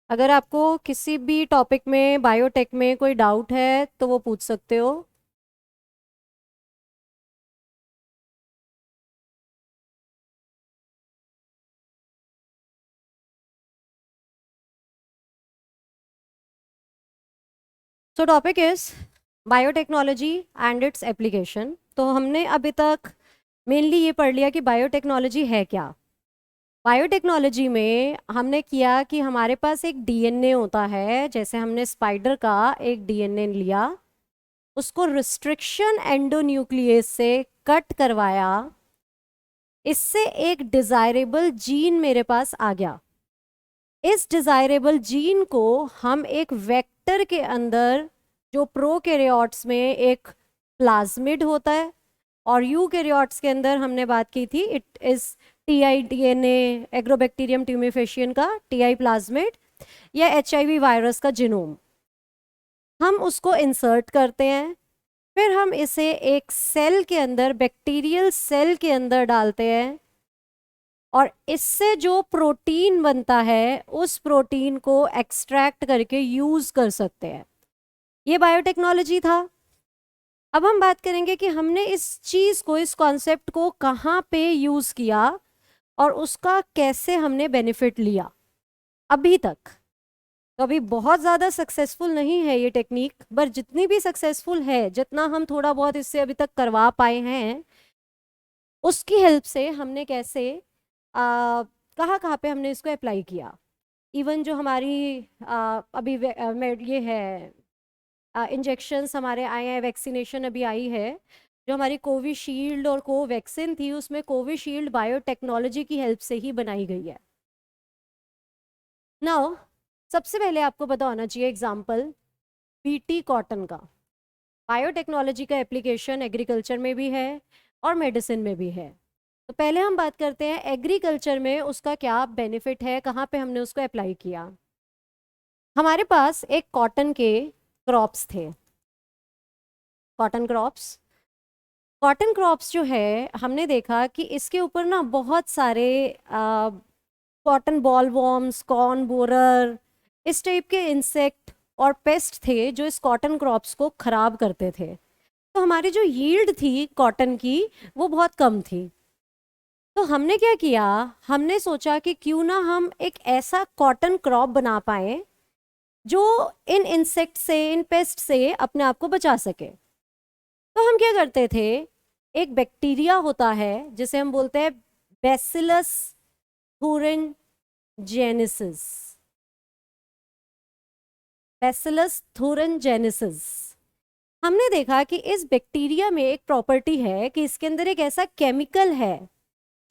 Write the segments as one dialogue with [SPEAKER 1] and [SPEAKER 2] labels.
[SPEAKER 1] अगर आपको किसी भी टॉपिक में बायोटेक में कोई डाउट है तो वो पूछ सकते हो। सो topic is biotechnology and its application. तो हमने अभी तक मेनली ये पढ़ लिया कि बायोटेक्नोलॉजी है क्या। बायोटेक्नोलॉजी में हमने किया कि हमारे पास एक डीएनए होता है, जैसे हमने स्पाइडर का एक डीएनए लिया, उसको रिस्ट्रिक्शन एंडोन्यूक्लियस से कट करवाया, इससे एक डिजायरेबल जीन मेरे पास आ गया। इस डिजायरेबल जीन को हम एक वेक्टर के अंदर, जो प्रोकैरियोट्स में एक प्लाज्मिड होता है और यूकैरियोट्स के अंदर हमने बात की थी, it is Ti DNA Agrobacterium tumefaciens का टीआई प्लाज्मिड या एचआईवी वायरस का जीनोम, हम उसको इंसर्ट करते हैं। फिर हम इसे एक सेल के अंदर, बैक्टीरियल सेल के अंदर डालते हैं और इससे जो प्रोटीन बनता है उस प्रोटीन को एक्सट्रैक्ट करके यूज कर सकते हैं। ये बायोटेक्नोलॉजी था। अब हम बात करेंगे कि हमने इस चीज को, इस कॉन्सेप्ट को कहाँ पे यूज किया और उसका कैसे हमने बेनिफिट लिया अभी तक। तो अभी बहुत ज़्यादा सक्सेसफुल नहीं है ये टेक्निक, पर जितनी भी सक्सेसफुल है, जितना हम थोड़ा बहुत इससे अभी तक करवा पाए हैं, उसकी हेल्प से हमने कैसे कहाँ कहाँ पे हमने इसको अप्लाई किया। इवन जो हमारी अभी ये है इंजेक्शन्स हमारे आए हैं, वैक्सीनेशन अभी आई है, जो हमारी कोविशील्ड और कोवैक्सिन थी, उसमें कोविशील्ड बायोटेक्नोलॉजी की हेल्प से ही बनाई गई है। नाउ सबसे पहले आपको पता होना चाहिए एग्जाम्पल बीटी कॉटन का। बायोटेक्नोलॉजी का एप्लीकेशन एग्रीकल्चर में भी है और मेडिसिन में भी है। तो पहले हम बात करते हैं एग्रीकल्चर में उसका क्या बेनिफिट है, कहाँ पे हमने उसको अप्लाई किया। हमारे पास एक कॉटन के क्रॉप्स थे, कॉटन क्रॉप्स। कॉटन क्रॉप्स जो है, हमने देखा कि इसके ऊपर ना बहुत सारे कॉटन बॉलवॉर्म्स, कॉर्न बोरर, इस टाइप के इंसेक्ट और पेस्ट थे जो इस कॉटन क्रॉप्स को खराब करते थे। तो हमारी जो यील्ड थी कॉटन की, वो बहुत कम थी। तो हमने क्या किया, हमने सोचा कि क्यों ना हम एक ऐसा कॉटन क्रॉप बना पाए जो इन इंसेक्ट से, इन पेस्ट से अपने आप को बचा सके। तो हम क्या करते थे, एक बैक्टीरिया होता है जिसे हम बोलते हैं बैसिलस thuringiensis। बैसिलस thuringiensis, हमने देखा कि इस बैक्टीरिया में एक प्रॉपर्टी है कि इसके अंदर एक ऐसा केमिकल है,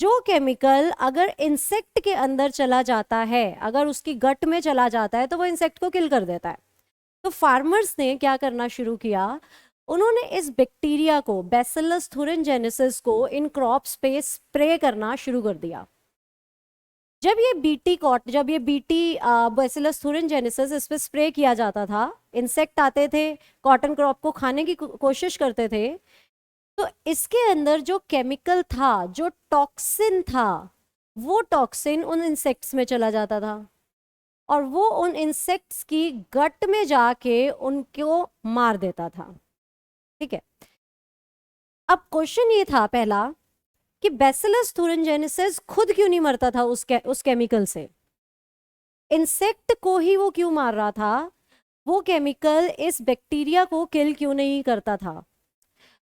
[SPEAKER 1] जो केमिकल अगर इंसेक्ट के अंदर चला जाता है, अगर उसकी गट में चला जाता है, तो वो इंसेक्ट को किल कर देता है। तो फार्मर्स ने क्या करना शुरू किया, उन्होंने इस बैक्टीरिया को, बैसिलस thuringiensis को, इन क्रॉप्स पे स्प्रे करना शुरू कर दिया। जब ये बीटी बैसिलस thuringiensis इस पे स्प्रे किया जाता था, इंसेक्ट आते थे, कॉटन क्रॉप को खाने की कोशिश करते थे, तो इसके अंदर जो केमिकल था, जो टॉक्सिन था, वो टॉक्सिन उन इंसेक्ट्स में चला जाता था और वो उन इंसेक्ट्स की गट में जाके उनको मार देता था। ठीक है। अब क्वेश्चन ये था पहला कि बैसिलस thuringiensis खुद क्यों नहीं मरता था उस केमिकल से, इंसेक्ट को ही वो क्यों मार रहा था, वो केमिकल इस बैक्टीरिया को किल क्यों नहीं करता था।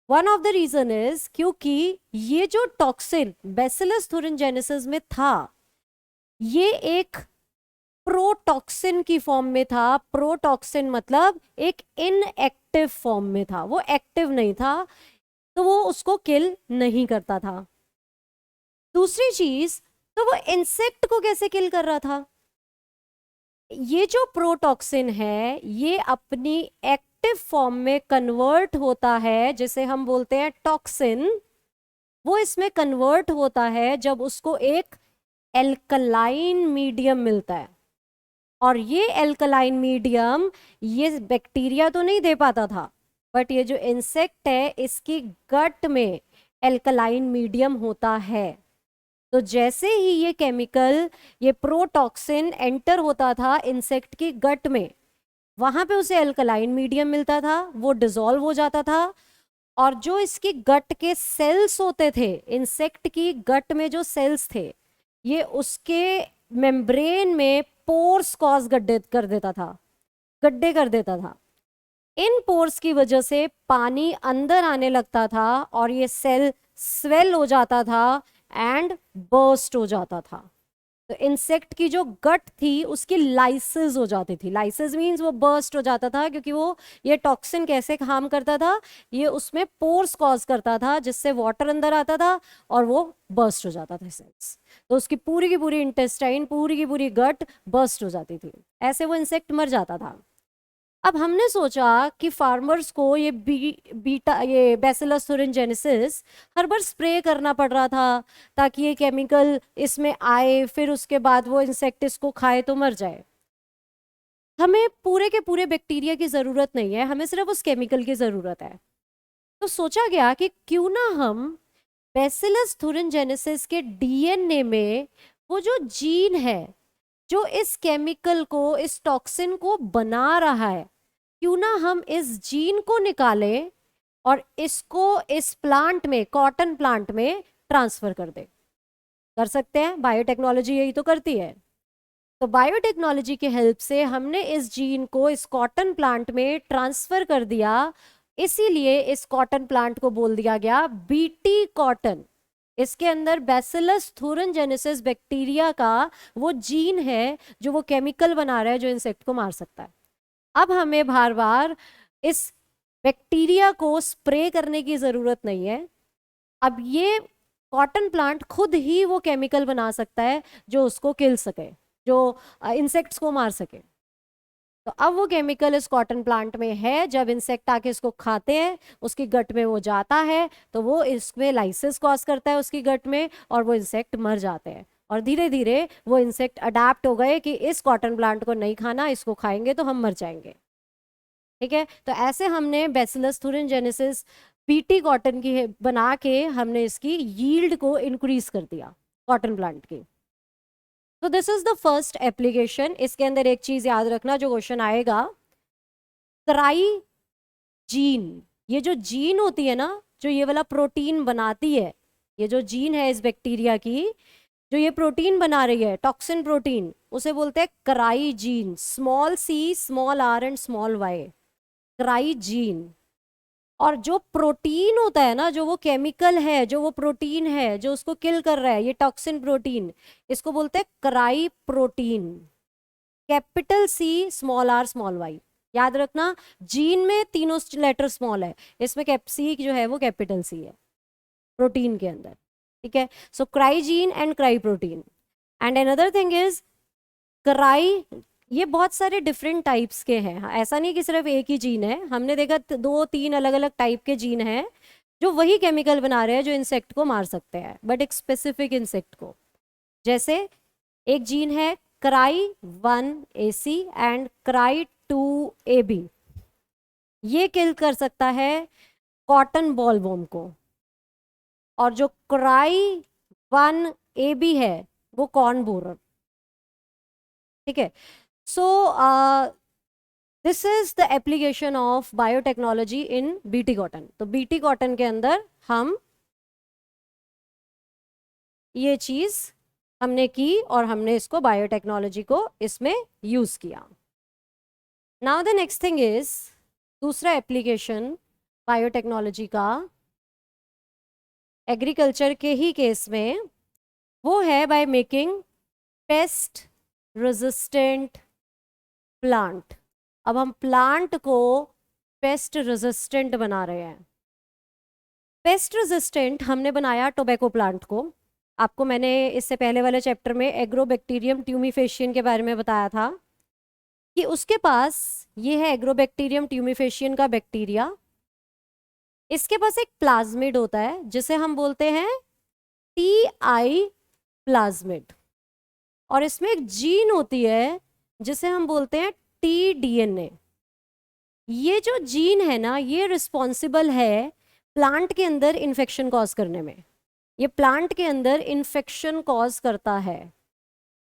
[SPEAKER 1] One of the reason is क्योंकि ये जो टॉक्सिन बैसिलस thuringiensis में था, ये एक प्रोटॉक्सिन की फॉर्म में था। प्रोटॉक्सिन मतलब एक इनएक्टिव फॉर्म में था, वो एक्टिव नहीं था, तो वो उसको किल नहीं करता था। दूसरी चीज, तो वो इंसेक्ट को कैसे किल कर रहा था। ये जो प्रोटॉक्सिन है, ये अपनी एक्टिव फॉर्म में कन्वर्ट होता है, जिसे हम बोलते हैं टॉक्सिन। वो इसमें कन्वर्ट होता है जब उसको एक एल्कलाइन मीडियम मिलता है, और ये एल्कलाइन मीडियम ये बैक्टीरिया तो नहीं दे पाता था, बट ये जो इंसेक्ट है इसकी गट में एल्कलाइन मीडियम होता है। तो जैसे ही ये केमिकल, ये प्रोटॉक्सिन एंटर होता था इंसेक्ट की गट में, वहां पे उसे अल्कलाइन मीडियम मिलता था, वो डिसॉल्व हो जाता था, और जो इसकी गट के सेल्स होते थे, इंसेक्ट की गट में जो सेल्स थे, ये उसके मेम्ब्रेन में पोर्स कॉज गड्ढे कर देता था, गड्ढे कर देता था। इन पोर्स की वजह से पानी अंदर आने लगता था और ये सेल स्वेल हो जाता था एंड बर्स्ट हो जाता था। तो इंसेक्ट की जो गट थी उसकी लाइसिस हो जाती थी। लाइसिस मींस वो बर्स्ट हो जाता था, क्योंकि वो ये टॉक्सिन कैसे हार्म करता था, ये उसमें पोर्स कॉज करता था जिससे वाटर अंदर आता था और वो बर्स्ट हो जाता था सेल्स। तो उसकी पूरी की पूरी इंटेस्टाइन, पूरी की पूरी गट बर्स्ट हो जाती थी, ऐसे वो इंसेक्ट मर जाता था। अब हमने सोचा कि फार्मर्स को ये बीटा ये बैसिलस thuringiensis हर बार स्प्रे करना पड़ रहा था ताकि ये केमिकल इसमें आए, फिर उसके बाद वो इंसेक्ट इसको खाए तो मर जाए। हमें पूरे के पूरे बैक्टीरिया की ज़रूरत नहीं है, हमें सिर्फ उस केमिकल की ज़रूरत है। तो सोचा गया कि क्यों ना हम बैसिलस thuringiensis के डीएनए में वो जो जीन है जो इस केमिकल को, इस टॉक्सिन को बना रहा है, क्यों ना हम इस जीन को निकालें और इसको इस प्लांट में, कॉटन प्लांट में ट्रांसफर कर दें। कर सकते हैं, बायोटेक्नोलॉजी यही तो करती है। तो बायोटेक्नोलॉजी की हेल्प से हमने इस जीन को इस कॉटन प्लांट में ट्रांसफर कर दिया, इसीलिए इस कॉटन प्लांट को बोल दिया गया बीटी कॉटन। इसके अंदर बैसिलस thuringiensis बैक्टीरिया का वो जीन है जो वो केमिकल बना रहा है जो इंसेक्ट को मार सकता है। अब हमें बार बार इस बैक्टीरिया को स्प्रे करने की जरूरत नहीं है, अब ये कॉटन प्लांट खुद ही वो केमिकल बना सकता है जो उसको किल सके, जो इंसेक्ट्स को मार सके। तो अब वो केमिकल इस कॉटन प्लांट में है, जब इंसेक्ट आके इसको खाते हैं उसकी गट में वो जाता है तो वो इसमें लाइसिस कॉज करता है उसकी गट में और वो इंसेक्ट मर जाते हैं। और धीरे धीरे वो इंसेक्ट अडेप्ट हो गए कि इस कॉटन प्लांट को नहीं खाना, इसको खाएंगे तो हम मर जाएंगे। ठीक है, तो ऐसे हमने बैसिलस thuringiensis बीटी कॉटन की बना के हमने इसकी यील्ड को इंक्रीज कर दिया कॉटन प्लांट की। तो this is the first application. इसके अंदर एक चीज याद रखना जो क्वेश्चन आएगा, क्राई जीन, ये जो जीन होती है ना, जो ये वाला प्रोटीन बनाती है, ये जो जीन है इस बैक्टीरिया की, जो ये प्रोटीन बना रही है टॉक्सिन प्रोटीन, उसे बोलते हैं cry gene, small C small R and small Y, cry gene. और जो प्रोटीन होता है ना, जो वो केमिकल है, जो वो प्रोटीन है जो उसको किल कर रहा है, ये टॉक्सिन प्रोटीन, इसको बोलते हैं cry protein, capital C small R small Y. याद रखना, जीन में तीनों लेटर स्मॉल है, इसमें सी जो है वो कैपिटल सी है प्रोटीन के अंदर। ठीक है, so cry gene and cry protein. And another thing is cry, ये बहुत सारे डिफरेंट टाइप्स के हैं, ऐसा नहीं कि सिर्फ एक ही जीन है, हमने देखा 2-3 अलग अलग टाइप के जीन हैं जो वही केमिकल बना रहे हैं जो इंसेक्ट को मार सकते हैं, बट एक स्पेसिफिक इंसेक्ट को। जैसे एक जीन है cry1AC एंड cry2AB, ये किल कर सकता है कॉटन बॉलवॉर्म को, और जो cry1AB है वो कॉर्न बोरर। ठीक है, so this is the application of biotechnology in BT cotton. तो बीटी कॉटन के अंदर हम ये चीज हमने की और हमने इसको बायोटेक्नोलॉजी को इसमें यूज किया। Now the next thing is, दूसरा एप्लीकेशन बायोटेक्नोलॉजी का एग्रीकल्चर के ही केस में, वो है by making pest resistant plant. अब हम प्लांट को पेस्ट रेजिस्टेंट बना रहे हैं। पेस्ट रेजिस्टेंट हमने बनाया टोबैको प्लांट को। आपको मैंने इससे पहले वाले चैप्टर में एग्रोबैक्टीरियम ट्यूमिफेशियन के बारे में बताया था कि उसके पास ये है एग्रोबैक्टीरियम ट्यूमिफेशियन का बैक्टीरिया, इसके पास एक प्लाज्मिड होता है जिसे हम बोलते हैं TI प्लाज्मिड, और इसमें एक जीन होती है जिसे हम बोलते हैं tDNA। ये जो जीन है ना, ये रिस्पॉन्सिबल है प्लांट के अंदर इन्फेक्शन कॉज करने में। ये प्लांट के अंदर इन्फेक्शन कॉज करता है,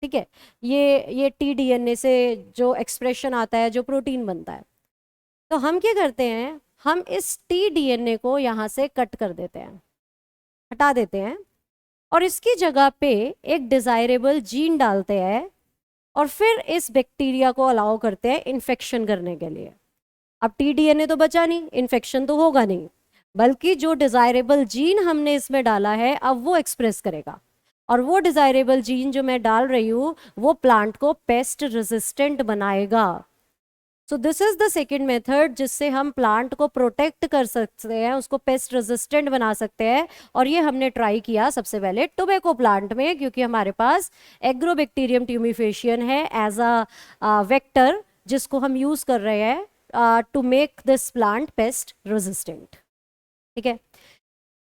[SPEAKER 1] ठीक है। ये टीडीएनए से जो एक्सप्रेशन आता है, जो प्रोटीन बनता है, तो हम क्या करते हैं, हम इस टीडीएनए को यहाँ से कट कर देते हैं, हटा देते हैं, और इसकी जगह पे एक डिजायरेबल जीन डालते हैं, और फिर इस बैक्टीरिया को अलाउ करते हैं इन्फेक्शन करने के लिए। अब टीडीएनए तो बचा नहीं, इन्फेक्शन तो होगा नहीं, बल्कि जो डिजायरेबल जीन हमने इसमें डाला है अब वो एक्सप्रेस करेगा, और वो डिजायरेबल जीन जो मैं डाल रही हूँ वो प्लांट को पेस्ट रेजिस्टेंट बनाएगा। So this is the second method जिससे हम प्लांट को प्रोटेक्ट कर सकते हैं, उसको पेस्ट रेजिस्टेंट बना सकते हैं। और ये हमने ट्राई किया सबसे पहले टोबैको प्लांट में, क्योंकि हमारे पास एग्रोबैक्टीरियम ट्यूमिफेशियन है एज अ वेक्टर जिसको हम यूज कर रहे हैं to make this plant pest resistant, ठीक है।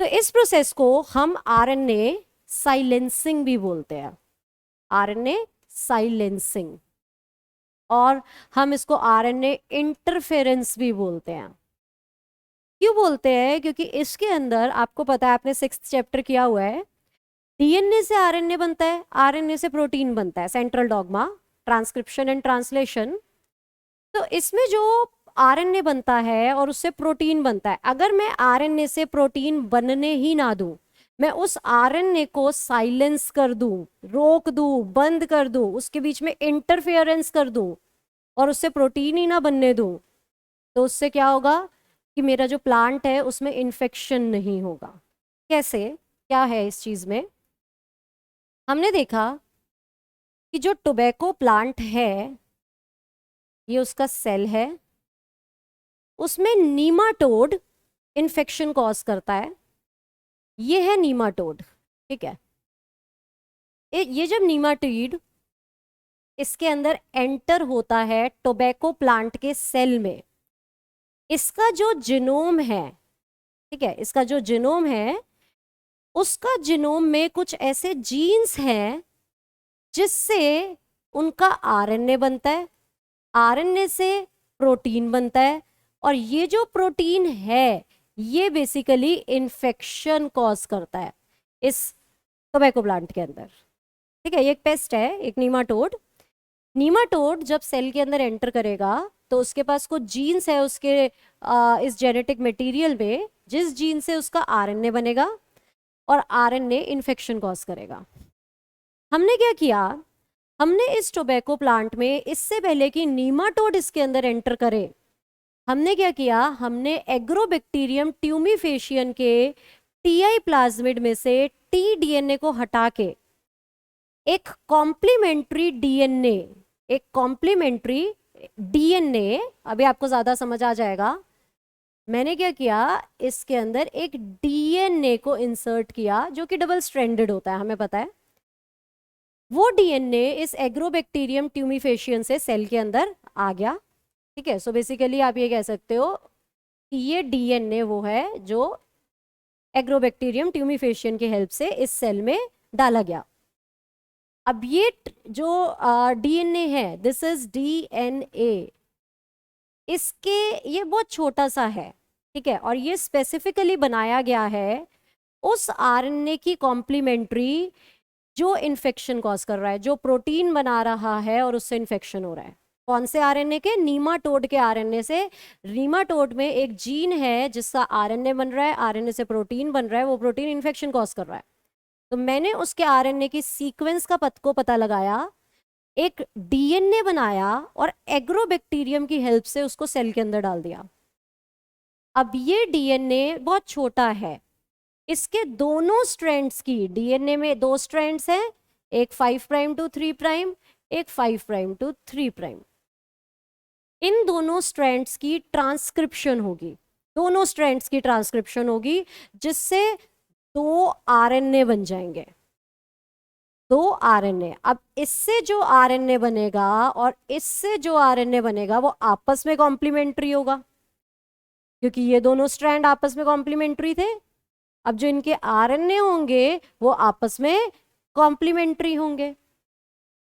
[SPEAKER 1] तो इस प्रोसेस को हम आरएनए साइलेंसिंग भी बोलते हैं, आरएनए साइलेंसिंग, और हम इसको आरएनए इंटरफेरेंस भी बोलते हैं। क्यों बोलते हैं? क्योंकि इसके अंदर आपको पता है, आपने 6th चैप्टर किया हुआ है, डीएनए से आरएनए बनता है, आरएनए से प्रोटीन बनता है, central dogma, transcription and translation. तो इसमें जो आरएनए बनता है और उससे प्रोटीन बनता है, अगर मैं आरएनए से प्रोटीन बनने ही ना दूं, मैं उस आरएनए को साइलेंस कर दूं, रोक दूं, बंद कर दूं, उसके बीच में इंटरफेरेंस कर दूं और उससे प्रोटीन ही ना बनने दूं, तो उससे क्या होगा कि मेरा जो प्लांट है उसमें इन्फेक्शन नहीं होगा। कैसे, क्या है इस चीज में? हमने देखा कि जो टोबैको प्लांट है, ये उसका सेल है, उसमें नीमाटोड इन्फेक्शन कॉज करता है। ये है नीमाटोड, ठीक है। ये जब नीमाटोड इसके अंदर एंटर होता है टोबैको प्लांट के सेल में, इसका जो जीनोम है, ठीक है, इसका जो जीनोम है, उसका जीनोम में कुछ ऐसे जीन्स हैं जिससे उनका आरएनए बनता है, आरएनए से प्रोटीन बनता है, और ये जो प्रोटीन है ये बेसिकली इन्फेक्शन कॉज करता है इस टोबैको प्लांट के अंदर, ठीक है। ये एक पेस्ट है, एक नीमाटोड। नीमाटोड जब सेल के अंदर एंटर करेगा तो उसके पास कुछ जीन्स है उसके इस जेनेटिक मटेरियल में, जिस जीन से उसका आरएनए बनेगा, और आरएनए इन्फेक्शन कॉज करेगा। हमने क्या किया, हमने इस टोबैको प्लांट में, इससे पहले कि नीमाटोड इसके अंदर एंटर करे, हमने क्या किया, हमने एग्रोबैक्टीरियम ट्यूमिफेशियन के टीआई प्लाज्मिड में से टीडीएनए को हटा के एक कॉम्प्लीमेंट्री डीएनए, एक कॉम्प्लीमेंट्री डीएनए, अभी आपको ज्यादा समझ आ जाएगा। मैंने क्या किया, इसके अंदर एक डीएनए को इंसर्ट किया जो कि डबल स्ट्रैंडेड होता है, हमें पता है। वो डीएनए इस एग्रोबैक्टीरियम ट्यूमिफेशियन से सेल के अंदर आ गया, ठीक है। सो बेसिकली आप ये कह सकते हो कि ये डीएनए वो है जो एग्रोबैक्टीरियम ट्यूमिफेशियन की हेल्प से इस सेल में डाला गया। अब ये जो डीएनए है, दिस इज डीएनए, इसके ये बहुत छोटा सा है, ठीक है, और ये स्पेसिफिकली बनाया गया है उस आरएनए की कॉम्प्लीमेंट्री जो इन्फेक्शन कॉज कर रहा है, जो प्रोटीन बना रहा है और उससे इन्फेक्शन हो रहा है। कौन से आरएनए के? नीमाटोड के आरएनए से। नीमाटोड में एक जीन है जिसका आरएनए बन रहा है, आरएनए से प्रोटीन बन रहा है, वो प्रोटीन इन्फेक्शन कॉज कर रहा है। तो मैंने उसके आरएनए की सीक्वेंस का पता लगाया, एक डीएनए बनाया और एग्रोबैक्टीरियम की हेल्प से उसको सेल के अंदर डाल दिया। अब ये डीएनए बहुत छोटा है, इसके दोनों स्ट्रैंड्स की, डीएनए में 2 स्ट्रैंड्स हैं, एक 5 प्राइम टू 3 प्राइम, एक 5 प्राइम टू 3 प्राइम। इन दोनों स्ट्रैंड्स की ट्रांसक्रिप्शन होगी, दोनों स्ट्रैंड्स की ट्रांसक्रिप्शन होगी, जिससे 2 आरएनए बन जाएंगे, 2 आरएनए। अब इससे जो आरएनए बनेगा और इससे जो आरएनए बनेगा वो आपस में कॉम्प्लीमेंट्री होगा, क्योंकि ये दोनों स्ट्रैंड आपस में कॉम्प्लीमेंट्री थे। अब जो इनके आरएनए होंगे वो आपस में कॉम्प्लीमेंट्री होंगे,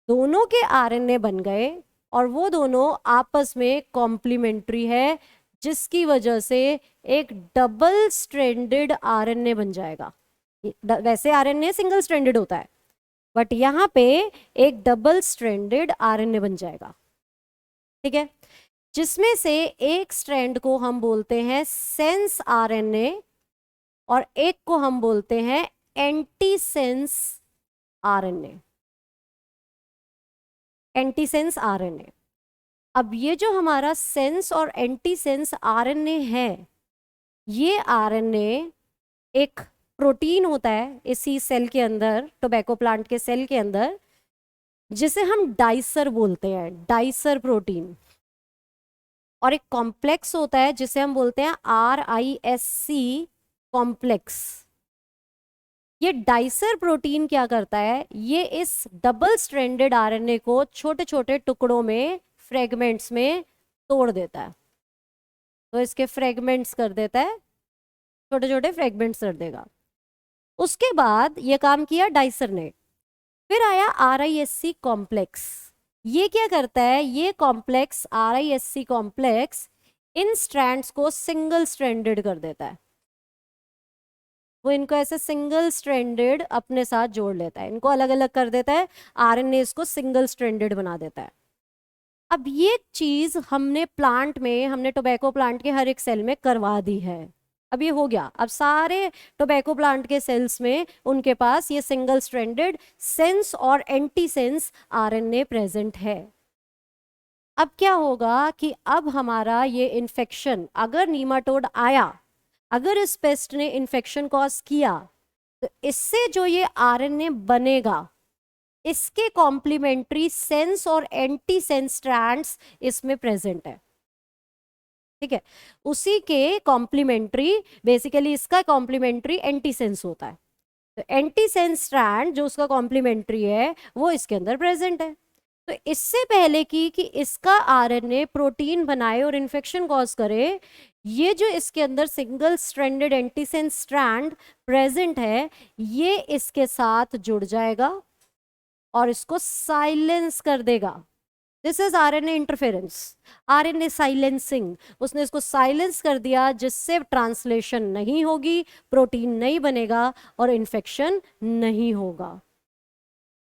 [SPEAKER 1] दोनों के आरएनए बन गए और वो दोनों आपस में कॉम्प्लीमेंट्री है, जिसकी वजह से एक डबल स्ट्रैंडेड आरएनए बन जाएगा। वैसे आरएनए सिंगल स्ट्रैंडेड होता है, बट यहाँ पे एक डबल स्ट्रैंडेड आरएनए बन जाएगा, ठीक है, जिसमें से एक स्ट्रैंड को हम बोलते हैं सेंस आरएनए और एक को हम बोलते हैं एंटीसेंस आरएनए, एंटीसेंस आरएनए। अब ये जो हमारा सेंस और एंटीसेंस आरएनए है, ये आरएनए एक प्रोटीन होता है इसी सेल के अंदर, टोबैको प्लांट के सेल के अंदर, जिसे हम डाइसर बोलते हैं, डाइसर प्रोटीन। और एक कॉम्प्लेक्स होता है जिसे हम बोलते हैं RISC कॉम्प्लेक्स। ये डाइसर प्रोटीन क्या करता है, ये इस डबल स्ट्रैंडेड आरएनए को छोटे छोटे टुकड़ों में, फ्रेगमेंट्स में तोड़ देता है। तो इसके फ्रेगमेंट्स कर देता है, छोटे छोटे फ्रेगमेंट्स कर देगा। उसके बाद ये काम किया डाइसर ने, फिर आया RISC कॉम्प्लेक्स। ये क्या करता है, ये complex RISC complex in strands को सिंगल स्ट्रैंडेड कर देता है। वो इनको ऐसे सिंगल स्ट्रैंडेड अपने साथ जोड़ लेता है, इनको अलग अलग कर देता है, आरएनए इसको सिंगल स्ट्रैंडेड बना देता है। अब ये चीज हमने प्लांट में, हमने टोबैको प्लांट के हर एक सेल में करवा दी है। अब ये हो गया, अब सारे टोबैको प्लांट के सेल्स में उनके पास ये सिंगल स्ट्रैंडेड सेंस और एंटीसेंस आरएनए प्रेजेंट है। अब क्या होगा कि अब हमारा ये इन्फेक्शन, अगर नीमाटोड आया, अगर इस पेस्ट ने इन्फेक्शन कॉज किया, तो इससे जो ये आरएनए बनेगा, इसके कॉम्प्लीमेंट्री सेंस और एंटी सेंस स्ट्रैंड्स इसमें प्रेजेंट है, ठीक है। उसी के कॉम्प्लीमेंट्री, बेसिकली इसका कॉम्प्लीमेंट्री एंटी सेंस होता है, तो एंटी सेंस स्ट्रैंड जो उसका कॉम्प्लीमेंट्री है वो इसके अंदर प्रेजेंट है। तो इससे पहले कि इसका आरएनए प्रोटीन बनाए और इन्फेक्शन कॉज करे, ये जो इसके अंदर single stranded antisense strand present है, ये इसके साथ जुड़ जाएगा और इसको साइलेंस कर देगा। This is RNA interference, RNA silencing. उसने इसको साइलेंस कर दिया, जिससे ट्रांसलेशन नहीं होगी, प्रोटीन नहीं बनेगा और इन्फेक्शन नहीं होगा।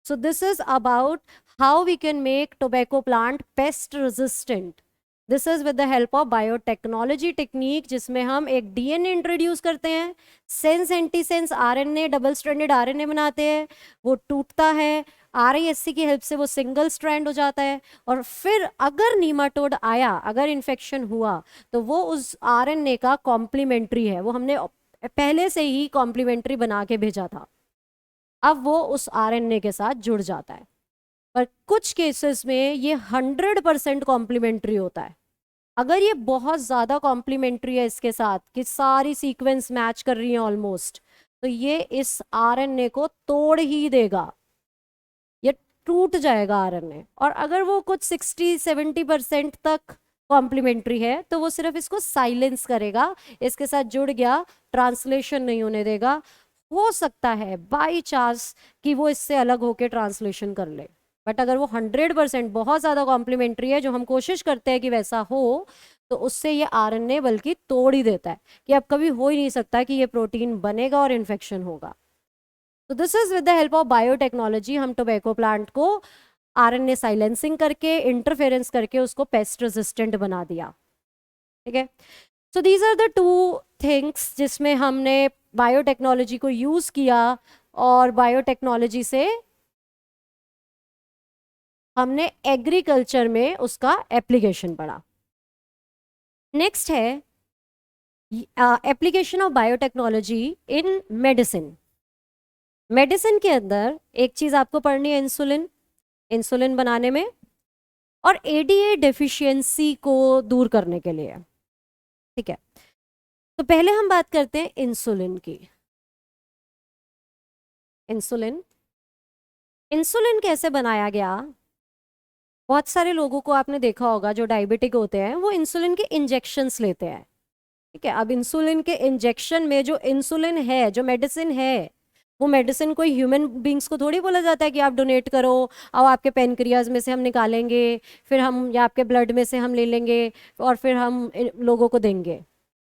[SPEAKER 1] So this is about how we can make tobacco plant pest resistant. This is with the help of biotechnology technique, जिसमें हम एक DNA इंट्रोड्यूस करते हैं, sense antisense RNA, double stranded RNA बनाते हैं, वो टूटता है, RISC की हेल्प से वो सिंगल स्ट्रैंड हो जाता है, और फिर अगर नीमाटोड आया, अगर इन्फेक्शन हुआ, तो वो उस आरएनए का कॉम्प्लीमेंट्री है, वो हमने पहले से ही कॉम्प्लीमेंट्री बना के भेजा था, अब वो उस आरएनए के साथ जुड़ जाता है। पर कुछ केसेस में ये 100% कॉम्प्लीमेंट्री होता है। अगर ये बहुत ज़्यादा कॉम्प्लीमेंट्री है इसके साथ, कि सारी सीक्वेंस मैच कर रही है ऑलमोस्ट, तो ये इस आरएनए को तोड़ ही देगा, ये टूट जाएगा आरएनए। और अगर वो कुछ 60-70% तक कॉम्प्लीमेंट्री है, तो वो सिर्फ इसको साइलेंस करेगा, इसके साथ जुड़ गया, ट्रांसलेशन नहीं होने देगा। हो सकता है बाई चांस कि वो इससे अलग होके ट्रांसलेशन कर ले, बट अगर वो 100% बहुत ज़्यादा कॉम्प्लीमेंट्री है, जो हम कोशिश करते हैं कि वैसा हो, तो उससे ये आरएनए बल्कि तोड़ ही देता है, कि अब कभी हो ही नहीं सकता कि ये प्रोटीन बनेगा और इन्फेक्शन होगा। तो this is with the help of biotechnology, हम टोबैको प्लांट को आरएनए साइलेंसिंग करके, इंटरफेरेंस करके उसको पेस्ट रेजिस्टेंट बना दिया, ठीक है। So these are the two things जिसमें हमने बायोटेक्नोलॉजी को यूज किया, और बायोटेक्नोलॉजी से हमने एग्रीकल्चर में उसका एप्लीकेशन पढ़ा। नेक्स्ट है application of biotechnology in medicine. Medicine के अंदर एक चीज आपको पढ़नी है, इंसुलिन, इंसुलिन बनाने में, और ADA डेफिशिएंसी को दूर करने के लिए, ठीक है। तो पहले हम बात करते हैं इंसुलिन की। इंसुलिन, इंसुलिन कैसे बनाया गया? बहुत सारे लोगों को आपने देखा होगा जो डायबिटिक होते हैं, वो इंसुलिन के इंजेक्शंस लेते हैं, ठीक है। अब इंसुलिन के इंजेक्शन में जो इंसुलिन है, जो मेडिसिन है, वो मेडिसिन कोई ह्यूमन बींग्स को थोड़ी बोला जाता है कि आप डोनेट करो, और आपके पेनक्रियाज में से हम निकालेंगे, फिर हम, या आपके ब्लड में से हम ले लेंगे और फिर हम लोगों को देंगे।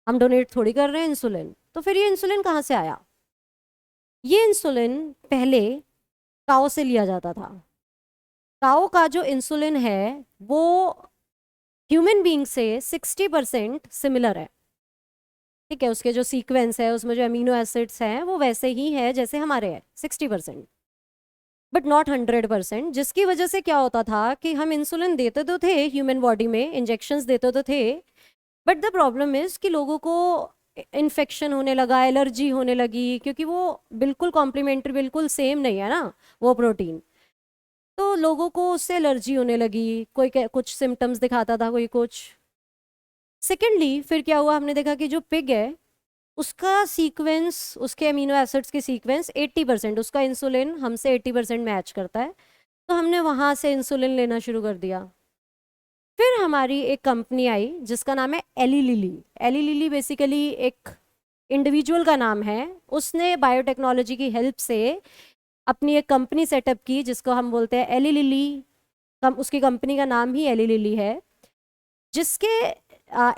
[SPEAKER 1] हम डोनेट थोड़ी कर रहे हैं इंसुलिन। तो फिर ये इंसुलिन कहाँ से आया? ये इंसुलिन पहले काऊ से लिया जाता था। काऊ का जो इंसुलिन है वो ह्यूमन बीइंग से 60% सिमिलर है। ठीक है, उसके जो सीक्वेंस है उसमें जो अमीनो एसिड्स हैं वो वैसे ही है जैसे हमारे हैं, 60%, बट नॉट 100%। जिसकी वजह से क्या होता था कि हम इंसुलिन देते तो थे ह्यूमन बॉडी में, इंजेक्शंस देते तो थे, बट द प्रॉब्लम इज कि लोगों को इन्फेक्शन होने लगा, एलर्जी होने लगी, क्योंकि वो बिल्कुल कॉम्प्लीमेंट्री, बिल्कुल सेम नहीं है ना वो प्रोटीन। तो लोगों को उससे एलर्जी होने लगी, कोई कुछ सिम्टम्स दिखाता था, कोई कुछ। सेकेंडली फिर क्या हुआ, हमने देखा कि जो पिग है उसका सीक्वेंस, उसके अमीनो एसिड्स के सीक्वेंस 80%, उसका इंसुलिन हमसे 80% मैच करता है। तो हमने वहाँ से इंसुलिन लेना शुरू कर दिया। फिर हमारी एक कंपनी आई जिसका नाम है Eli Lilly. Eli Lilly basically एक इंडिविजुअल का नाम है। उसने बायोटेक्नोलॉजी की हेल्प से अपनी एक कंपनी सेटअप की जिसको हम बोलते हैं एली लिली। उसकी कंपनी का नाम ही एली लिली है, जिसके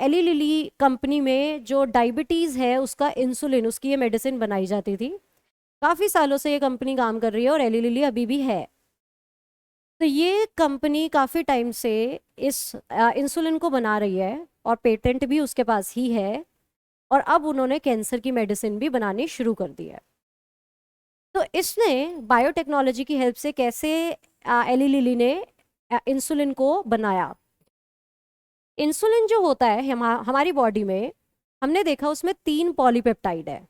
[SPEAKER 1] एली लिली कंपनी में जो डायबिटीज़ है उसका इंसुलिन, उसकी ये मेडिसिन बनाई जाती थी। काफ़ी सालों से ये कंपनी काम कर रही है और एली लिली अभी भी है। तो ये कंपनी काफ़ी टाइम से इस इंसुलिन को बना रही है और पेटेंट भी उसके पास ही है, और अब उन्होंने कैंसर की मेडिसिन भी बनानी शुरू कर दी है। तो इसने बायोटेक्नोलॉजी की हेल्प से कैसे एली लिली ने इंसुलिन को बनाया। इंसुलिन जो होता है हमारी बॉडी में, हमने देखा उसमें 3 पॉलीपेप्टाइड है।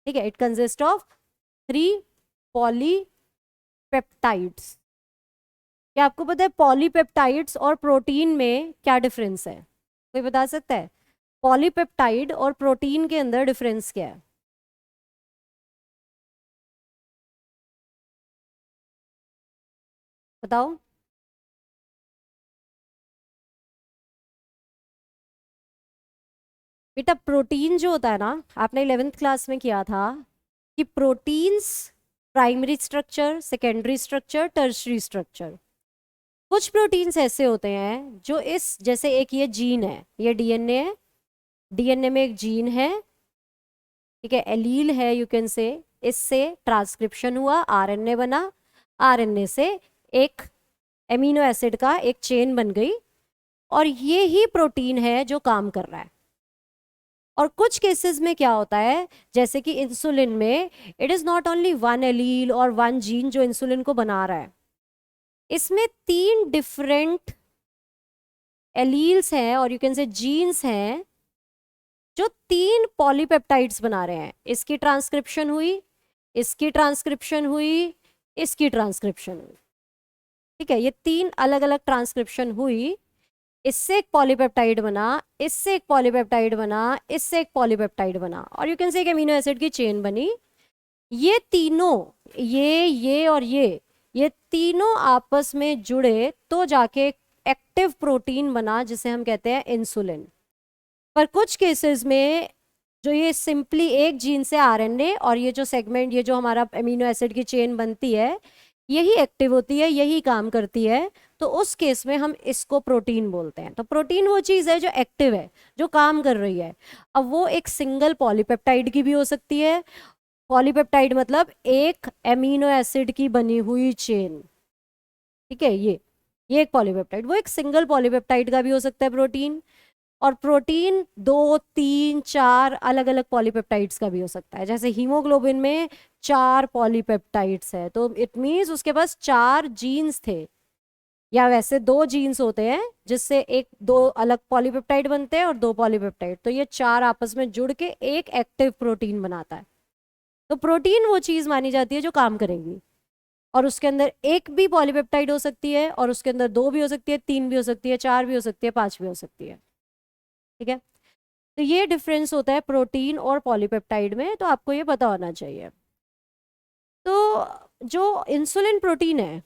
[SPEAKER 1] ठीक है, इट कंसिस्ट ऑफ 3 पॉलीपेप्टाइड्स। क्या आपको पता है पॉलीपेप्टाइड्स और प्रोटीन में क्या डिफरेंस है? कोई बता सकता है? पॉलीपेप्टाइड और प्रोटीन के अंदर डिफरेंस क्या है? बताओ। बेटा प्रोटीन जो होता है ना, आपने 11th क्लास में किया था कि proteins primary structure, secondary structure, tertiary structure. कुछ प्रोटीन्स ऐसे होते हैं जो इस, जैसे एक ये जीन है, ये डीएनए है, डीएनए में एक जीन है, ठीक है, एलील है यू कैन से, इससे ट्रांसक्रिप्शन हुआ, आरएनए बना, आरएनए से एक एमिनो एसिड का एक चेन बन गई, और ये ही प्रोटीन है जो काम कर रहा है। और कुछ केसेस में क्या होता है, जैसे कि इंसुलिन में it is not only one allele और वन जीन जो इंसुलिन को बना रहा है, इसमें 3 डिफरेंट एलील्स हैं और यू कैन से जीन्स हैं जो 3 पॉलीपेप्टाइड्स बना रहे हैं। इसकी ट्रांसक्रिप्शन हुई, इसकी ट्रांसक्रिप्शन हुई, इसकी ट्रांसक्रिप्शन हुई। ठीक है, ये 3 अलग अलग ट्रांसक्रिप्शन हुई, इससे एक पॉलीपेप्टाइड बना, इससे एक पॉलीपेप्टाइड बना, इससे एक पॉलीपेप्टाइड बना, और यू कैन से एक अमीनो एसिड की चेन बनी। ये तीनों, ये और ये तीनों आपस में जुड़े तो जाके एक्टिव प्रोटीन बना जिसे हम कहते हैं इंसुलिन। पर कुछ केसेस में जो ये सिंपली एक जीन से आरएनए और ये जो सेगमेंट, ये जो हमारा अमीनो एसिड की चेन बनती है, यही एक्टिव होती है, यही काम करती है, तो उस केस में हम इसको प्रोटीन बोलते हैं। तो प्रोटीन वो चीज़ है जो एक्टिव है, जो काम कर रही है। अब वो एक सिंगल पॉलीपेप्टाइड की भी हो सकती है। पॉलीपेप्टाइड मतलब एक एमिनो एसिड की बनी हुई चेन। ठीक है, ये एक पॉलीपेप्टाइड, वो एक सिंगल पॉलीपेप्टाइड का भी हो सकता है प्रोटीन। और प्रोटीन 2 3 4 अलग अलग पॉलीपेप्टाइड्स का भी हो सकता है। जैसे हीमोग्लोबिन में 4 पॉलीपेप्टाइड्स है, तो इट मीन्स उसके पास 4 जीन्स थे, या वैसे 2 जीन्स होते हैं जिससे एक 2 अलग पॉलीपेप्टाइड बनते हैं और 2 पॉलीपेप्टाइड, तो ये 4 आपस में जुड़ के एक एक्टिव प्रोटीन बनाता है। तो प्रोटीन वो चीज मानी जाती है जो काम करेगी, और उसके अंदर एक भी पॉलीपेप्टाइड हो सकती है, और उसके अंदर 2 भी हो सकती है, 3 भी हो सकती है, 4 भी हो सकती है, 5 भी हो सकती है। ठीक है, तो ये डिफरेंस होता है प्रोटीन और पॉलीपेप्टाइड में, तो आपको ये पता होना चाहिए। तो जो इंसुलिन प्रोटीन है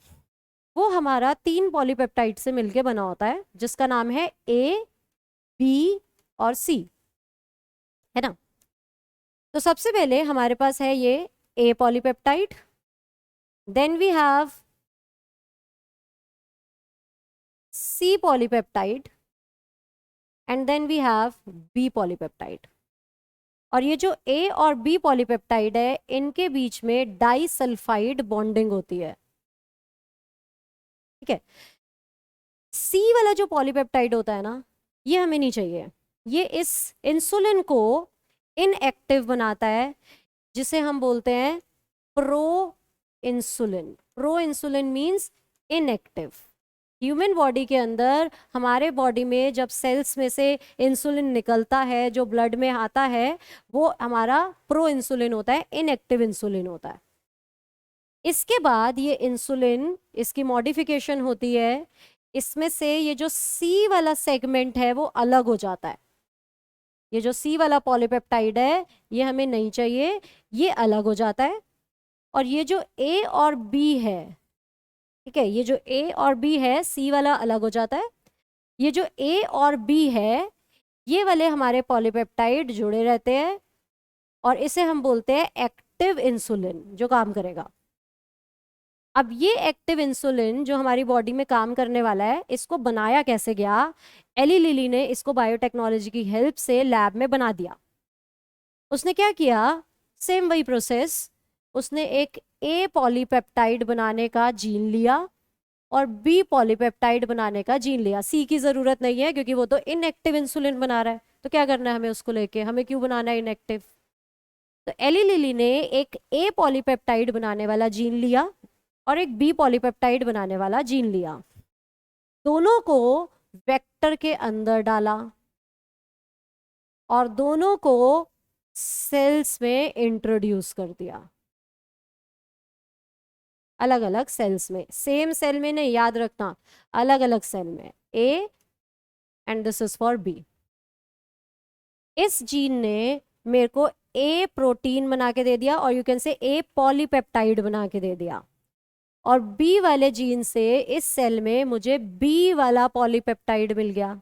[SPEAKER 1] वो हमारा 3 पॉलीपेप्टाइड से मिलके बना होता है, जिसका नाम है ए, बी और सी, है ना। तो सबसे पहले हमारे पास है ये A polypeptide, then we have C polypeptide, and then we have B polypeptide. और ये जो ए और बी पॉलीपेप्टाइड है इनके बीच में डाइसल्फाइड बॉन्डिंग होती है, ठीक है। सी वाला जो पॉलीपेप्टाइड होता है ना, ये हमें नहीं चाहिए। ये इस इंसुलिन को इनएक्टिव बनाता है, जिसे हम बोलते हैं pro insulin. Pro insulin means inactive. Human body के अंदर, हमारे बॉडी में जब सेल्स में से इंसुलिन निकलता है, जो ब्लड में आता है, वो हमारा प्रो इंसुलिन होता है, इनएक्टिव इंसुलिन होता है। इसके बाद ये इंसुलिन, इसकी मॉडिफिकेशन होती है, इसमें से ये जो सी वाला सेगमेंट है वो अलग हो जाता है। ये जो सी वाला पॉलीपेप्टाइड है ये हमें नहीं चाहिए, ये अलग हो जाता है। और ये जो ए और बी है, ठीक है, ये जो ए और बी है, सी वाला अलग हो जाता है। ये जो ए और बी है, ये वाले हमारे पॉलीपेप्टाइड जुड़े रहते हैं, और इसे हम बोलते हैं एक्टिव इंसुलिन, जो काम करेगा। अब ये एक्टिव इंसुलिन जो हमारी बॉडी में काम करने वाला है, इसको बनाया कैसे गया? एली लिली ने इसको बायोटेक्नोलॉजी की हेल्प से लैब में बना दिया। उसने क्या किया? सेम वही प्रोसेस। उसने एक ए पॉलीपेप्टाइड बनाने का जीन लिया और बी पॉलीपेप्टाइड बनाने का जीन लिया। सी की जरूरत नहीं है क्योंकि वो तो इनएक्टिव इंसुलिन बना रहा है, तो क्या करना है हमें उसको लेके, हमें क्यों बनाना है इनएक्टिव? तो एली लिली ने एक ए पॉलीपेप्टाइड बनाने वाला जीन लिया और एक बी पॉलीपेप्टाइड बनाने वाला जीन लिया। दोनों को वेक्टर के अंदर डाला और दोनों को सेल्स में इंट्रोड्यूस कर दिया, अलग अलग सेल्स में, सेम सेल में नहीं, याद रखना, अलग अलग सेल में। A and this is for B. इस जीन ने मेरे को ए प्रोटीन बना के दे दिया, और you can say A polypeptide बना के दे दिया, और बी वाले जीन से इस सेल में मुझे बी वाला पॉलीपेप्टाइड मिल गया।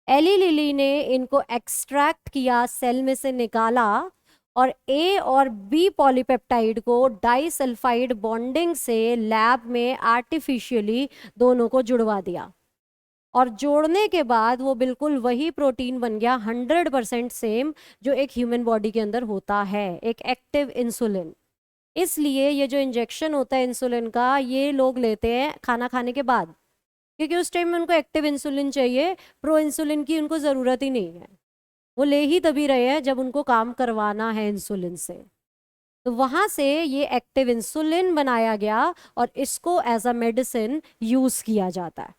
[SPEAKER 1] एली लिली ने इनको एक्सट्रैक्ट किया, सेल में से निकाला, और ए और बी पॉलीपेप्टाइड को डाइसल्फाइड बॉन्डिंग से लैब में आर्टिफिशियली दोनों को जुड़वा दिया, और जोड़ने के बाद वो बिल्कुल वही प्रोटीन बन गया, 100% सेम, जो एक ह्यूमन बॉडी के अंदर होता है, एक एक्टिव इंसुलिन। इसलिए ये जो इंजेक्शन होता है इंसुलिन का, ये लोग लेते हैं खाना खाने के बाद, क्योंकि उस टाइम में उनको एक्टिव इंसुलिन चाहिए, प्रो इंसुलिन की उनको ज़रूरत ही नहीं है। वो ले ही तभी रहे हैं जब उनको काम करवाना है इंसुलिन से। तो वहाँ से ये एक्टिव इंसुलिन बनाया गया और इसको एज अ मेडिसिन यूज़ किया जाता है।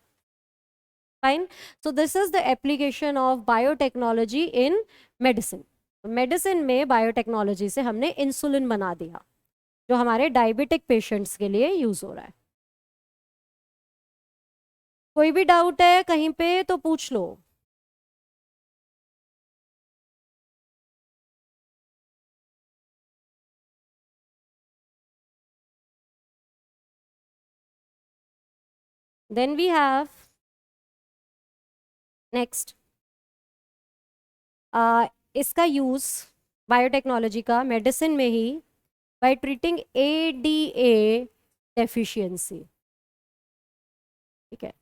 [SPEAKER 1] Fine. So this is the application of biotechnology in medicine. Medicine में बायोटेक्नोलॉजी से हमने इंसुलिन बना दिया, जो हमारे डायबिटिक पेशेंट्स के लिए यूज हो रहा है। कोई भी डाउट है कहीं पे तो पूछ लो। देन वी हैव नेक्स्ट, इसका यूज बायोटेक्नोलॉजी का मेडिसिन में ही, बाय ट्रीटिंग एडीए डेफिशिएंसी। ठीक है,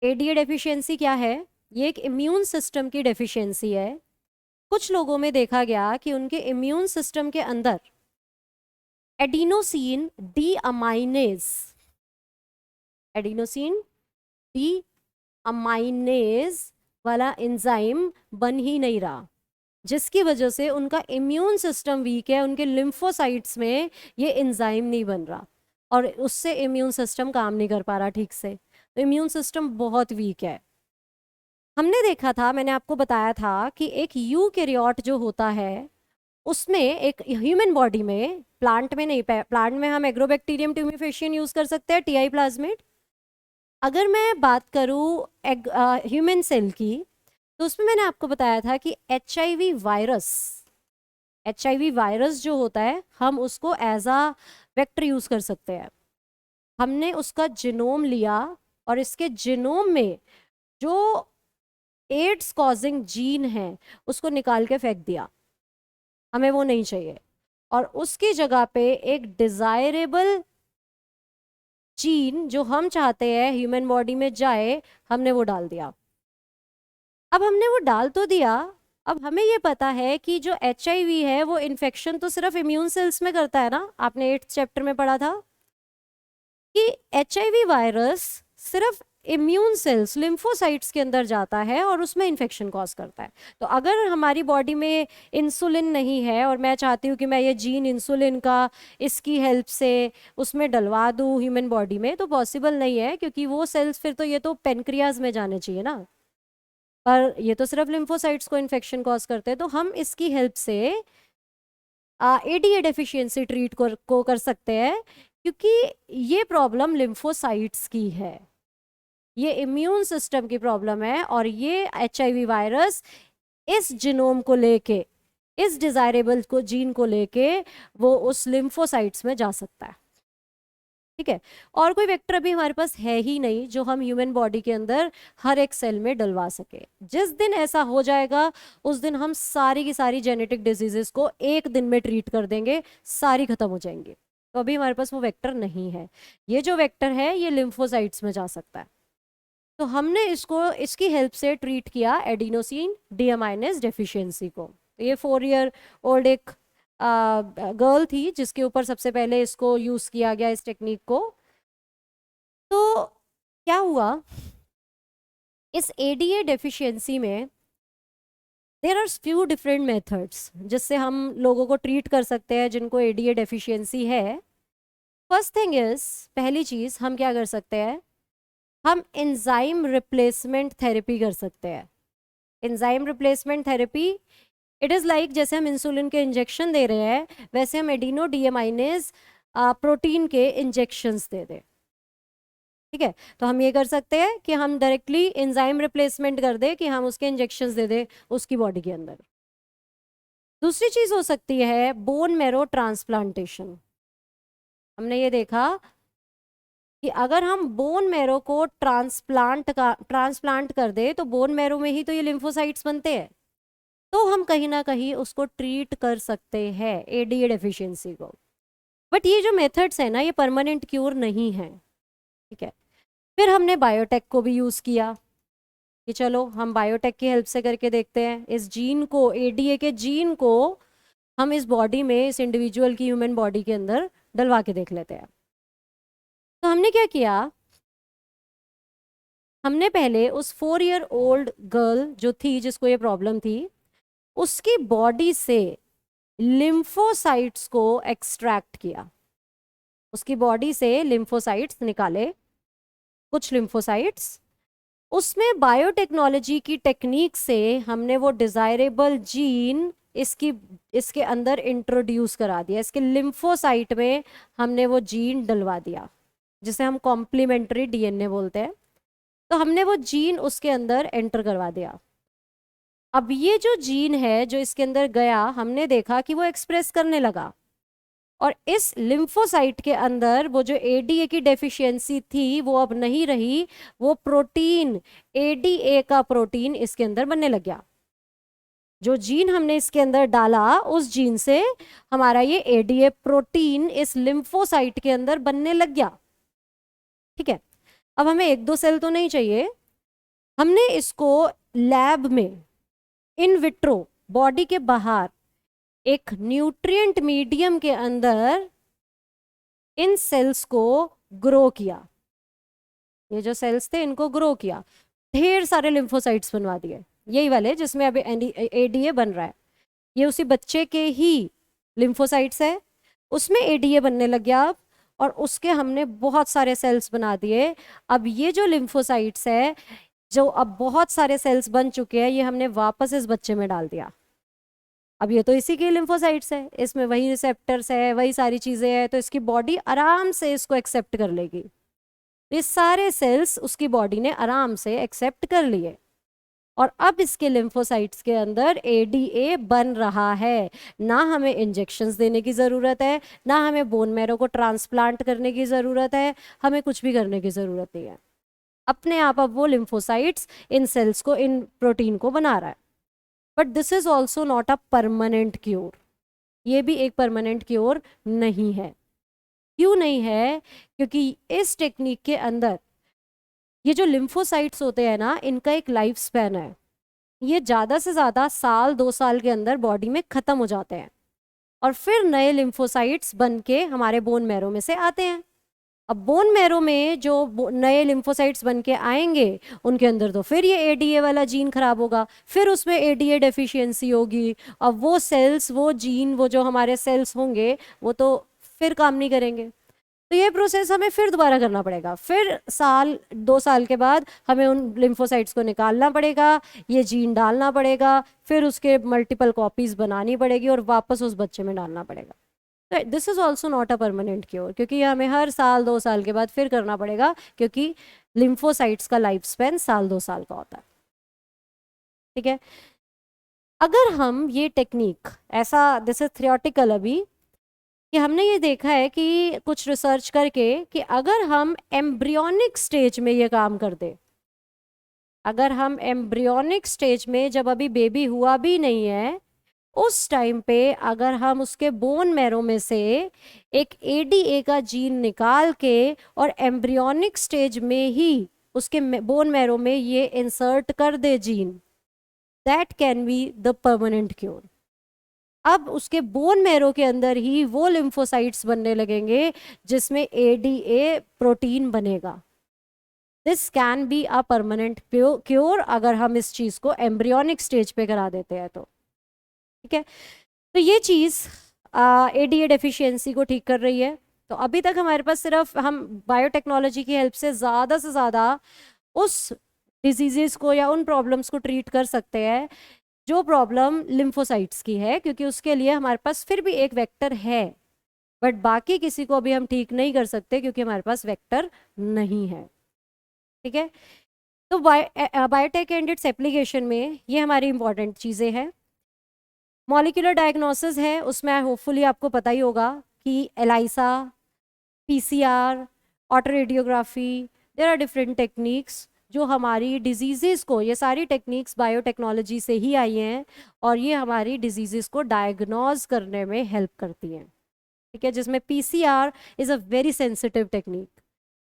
[SPEAKER 1] एडीए डेफिशिएंसी क्या है? ये एक इम्यून सिस्टम की डेफिशिएंसी है। कुछ लोगों में देखा गया कि उनके इम्यून सिस्टम के अंदर adenosine D aminase, adenosine D aminase वाला एंजाइम बन ही नहीं रहा, जिसकी वजह से उनका इम्यून सिस्टम वीक है, उनके लिम्फोसाइट्स में ये एंजाइम नहीं बन रहा, और उससे इम्यून सिस्टम काम नहीं कर पा रहा ठीक से। तो इम्यून सिस्टम बहुत वीक है। हमने देखा था, मैंने आपको बताया था कि एक यूकैरियोट जो होता है, उसमें एक ह्यूमन बॉडी में, प्लांट में नहीं, प्लांट में हम एग्रोबैक्टीरियम ट्यूमिफेशियन यूज कर सकते हैं, टीआई प्लाज्मिड। अगर मैं बात करूँ ह्यूमन सेल की, तो उसमें मैंने आपको बताया था कि एचआईवी वायरस जो होता है, हम उसको एज अ वेक्टर यूज कर सकते हैं। हमने उसका जिनोम लिया और इसके जिनोम में जो एड्स कॉजिंग जीन है उसको निकाल के फेंक दिया, हमें वो नहीं चाहिए, और उसकी जगह पे एक डिजायरेबल जीन जो हम चाहते हैं ह्यूमन बॉडी में जाए, हमने वो डाल दिया। अब हमने वो डाल तो दिया, अब हमें ये पता है कि जो HIV है वो इन्फेक्शन तो सिर्फ इम्यून सेल्स में करता है ना, आपने 8th चैप्टर में पढ़ा था कि HIV वायरस सिर्फ इम्यून सेल्स लिम्फोसाइट्स के अंदर जाता है और उसमें इन्फेक्शन कॉज करता है। तो अगर हमारी बॉडी में इंसुलिन नहीं है और मैं चाहती हूँ कि मैं ये जीन इंसुलिन का इसकी हेल्प से उसमें डलवा दूँ ह्यूमन बॉडी में, तो पॉसिबल नहीं है, क्योंकि वो सेल्स फिर तो ये तो पेनक्रियाज में जाने चाहिए ना, पर ये तो सिर्फ लिम्फोसाइट्स को इन्फेक्शन कॉज करते हैं। तो हम इसकी हेल्प से ADA डेफिशिएंसी ट्रीट को कर सकते हैं, क्योंकि ये प्रॉब्लम लिम्फोसाइट्स की है, ये इम्यून सिस्टम की प्रॉब्लम है, और ये HIV वायरस इस जीनोम को लेके, इस डिजायरेबल को जीन को लेके वो उस लिम्फोसाइट्स में जा सकता है। ठीक है, और कोई वेक्टर अभी हमारे पास है ही नहीं जो हम ह्यूमन बॉडी के अंदर हर एक सेल में डलवा सके। जिस दिन ऐसा हो जाएगा उस दिन हम सारी की सारी जेनेटिक डिजीजेस को एक दिन में ट्रीट कर देंगे, सारी खत्म हो जाएंगी। तो अभी हमारे पास वो वेक्टर नहीं है। ये जो वेक्टर है ये लिम्फोसाइट्स में जा सकता है, तो हमने इसको इसकी हेल्प से ट्रीट किया एडिनोसिन डिएमाइनेज डेफिशिएंसी को। तो ये 4 ईयर ओल्ड एक गर्ल थी जिसके ऊपर सबसे पहले इसको यूज किया गया, इस टेक्निक को। तो क्या हुआ, इस ADA डेफिशिएंसी में there are few different methods जिससे हम लोगों को ट्रीट कर सकते हैं जिनको ADA डेफिशिएंसी है। फर्स्ट थिंग इज, पहली चीज हम क्या कर सकते हैं, हम एंजाइम रिप्लेसमेंट थेरेपी कर सकते हैं। Enzyme replacement therapy, it is like जैसे हम इंसुलिन के इंजेक्शन दे रहे हैं वैसे हम एडिनो डीएमाइनेज प्रोटीन के इंजेक्शंस दे दें। ठीक है, तो हम ये कर सकते हैं कि हम डायरेक्टली एंजाइम रिप्लेसमेंट कर दे, कि हम उसके इंजेक्शंस दे दे उसकी बॉडी के अंदर। दूसरी चीज हो सकती है बोन मैरो ट्रांसप्लांटेशन। हमने ये देखा कि अगर हम बोन मैरो को ट्रांसप्लांट कर दे तो बोन मैरो में ही तो ये लिम्फोसाइट्स बनते हैं, तो हम कहीं ना कहीं उसको ट्रीट कर सकते हैं ADA डेफिशिएंसी को। बट ये जो मेथड्स है ना ये परमानेंट क्यूर नहीं है। ठीक है, फिर हमने बायोटेक को भी यूज किया कि चलो हम बायोटेक की हेल्प से करके देखते हैं, इस जीन को, ADA के जीन को हम इस बॉडी में, इस इंडिविजुअल की ह्यूमन बॉडी के अंदर डलवा के देख लेते हैं। तो हमने क्या किया, हमने पहले उस 4 ईयर ओल्ड गर्ल जो थी जिसको ये प्रॉब्लम थी उसकी बॉडी से लिम्फोसाइट्स को एक्सट्रैक्ट किया, उसकी बॉडी से लिम्फोसाइट्स निकाले, कुछ लिम्फोसाइट्स, उसमें बायोटेक्नोलॉजी की टेक्निक से हमने वो डिजायरेबल जीन इसके अंदर इंट्रोड्यूस करा दिया, इसके लिम्फोसाइट में हमने वो जीन डलवा दिया जिसे हम कॉम्प्लीमेंट्री DNA बोलते हैं। तो हमने वो जीन उसके अंदर एंटर करवा दिया। अब ये जो जीन है जो इसके अंदर गया, हमने देखा कि वो एक्सप्रेस करने लगा, और इस लिम्फोसाइट के अंदर वो जो ADA की डेफिशिएंसी थी वो अब नहीं रही, वो प्रोटीन ADA का प्रोटीन इसके अंदर बनने लग गया। जो जीन हमने इसके अंदर डाला उस जीन से हमारा ये ADA प्रोटीन इस लिम्फोसाइट के अंदर बनने लग गया। ठीक है, अब हमें 1-2 सेल तो नहीं चाहिए, हमने इसको लैब में इन विट्रो बॉडी के बाहर एक न्यूट्रिएंट मीडियम के अंदर इन सेल्स को ग्रो किया। ये जो सेल्स थे इनको ग्रो किया, ढेर सारे लिम्फोसाइट्स बनवा दिए, यही वाले जिसमें अभी ADA बन रहा है, ये उसी बच्चे के ही लिम्फोसाइट्स है, उसमें ADA बनने लग गया अब, और उसके हमने बहुत सारे सेल्स बना दिए। अब ये जो लिम्फोसाइट्स है, जो अब बहुत सारे सेल्स बन चुके हैं, ये हमने वापस इस बच्चे में डाल दिया। अब ये तो इसी के लिम्फोसाइट्स है, इसमें वही रिसेप्टर्स है, वही सारी चीजें हैं, तो इसकी बॉडी आराम से इसको एक्सेप्ट कर लेगी। ये सारे सेल्स उसकी बॉडी ने आराम से एक्सेप्ट कर लिए, और अब इसके लिम्फोसाइट्स के अंदर ADA बन रहा है। ना हमें इंजेक्शंस देने की ज़रूरत है, ना हमें बोन मैरो को ट्रांसप्लांट करने की ज़रूरत है, हमें कुछ भी करने की ज़रूरत नहीं है, अपने आप अब वो लिम्फोसाइट्स इन सेल्स को, इन प्रोटीन को बना रहा है। But this is also not a permanent cure, ये भी एक परमानेंट क्योर नहीं है। क्यों नहीं है? क्योंकि इस टेक्निक के अंदर ये जो लिम्फोसाइट्स होते हैं ना, इनका एक लाइफ स्पैन है। ये ज़्यादा से ज़्यादा साल 2 साल के अंदर बॉडी में ख़त्म हो जाते हैं और फिर नए लिम्फोसाइट्स बन के हमारे बोन मैरो में से आते हैं। अब बोन मैरो में जो नए लिम्फोसाइट्स बन के आएंगे उनके अंदर तो फिर ये एडीए वाला जीन खराब होगा, फिर उसमें एडीए डेफिशिएंसी होगी। अब वो सेल्स, वो जीन, वो जो हमारे सेल्स होंगे वो तो फिर काम नहीं करेंगे। तो ये प्रोसेस हमें फिर दोबारा करना पड़ेगा, फिर साल 2 साल के बाद हमें उन लिम्फोसाइट्स को निकालना पड़ेगा, ये जीन डालना पड़ेगा, फिर उसके मल्टीपल कॉपीज बनानी पड़ेगी और वापस उस बच्चे में डालना पड़ेगा। तो this is also not a permanent cure, क्योंकि ये हमें हर साल 2 साल के बाद फिर करना पड़ेगा, क्योंकि लिम्फोसाइट्स का लाइफ स्पेन साल 2 साल का होता है। ठीक है, अगर हम ये टेक्निक ऐसा, दिस इज थियोटिकल अभी, कि हमने ये देखा है कि कुछ रिसर्च करके कि अगर हम एम्ब्रियोनिक स्टेज में ये काम कर दे, अगर हम एम्ब्रियोनिक स्टेज में, जब अभी बेबी हुआ भी नहीं है, उस टाइम पे अगर हम उसके बोन मैरो में से एक एडीए का जीन निकाल के और एम्ब्रियोनिक स्टेज में ही उसके बोन मैरो में ये इंसर्ट कर दे gene, that can be the permanent cure. अब उसके बोन मैरो के अंदर ही वो लिम्फोसाइट्स बनने लगेंगे जिसमें एडीए प्रोटीन बनेगा। This can be a permanent cure अगर हम इस चीज को एम्ब्रियोनिक स्टेज पे करा देते हैं तो। ठीक है, तो ये चीज एडीए डेफिशिएंसी को ठीक कर रही है। तो अभी तक हमारे पास सिर्फ हम बायोटेक्नोलॉजी की हेल्प से ज़्यादा उस डिजीजेस को या उन प्रॉब्लम्स को ट्रीट कर सकते हैं जो प्रॉब्लम लिम्फोसाइट्स की है, क्योंकि उसके लिए हमारे पास फिर भी एक वेक्टर है, बट बाकी किसी को अभी हम ठीक नहीं कर सकते क्योंकि हमारे पास वेक्टर नहीं है। ठीक है, तो बायोटेक एंड इट्स एप्लीकेशन में ये हमारी इंपॉर्टेंट चीज़ें हैं। मॉलिक्यूलर डायग्नोसिस है, उसमें होपफुली आपको पता ही होगा कि ELISA, PCR, autoradiography, there are different techniques जो हमारी डिजीज़ेस को, ये सारी टेक्निक्स बायोटेक्नोलॉजी से ही आई हैं और ये हमारी डिजीज़ेस को डायग्नोज करने में हेल्प करती हैं। ठीक है, जिसमें PCR is a very sensitive technique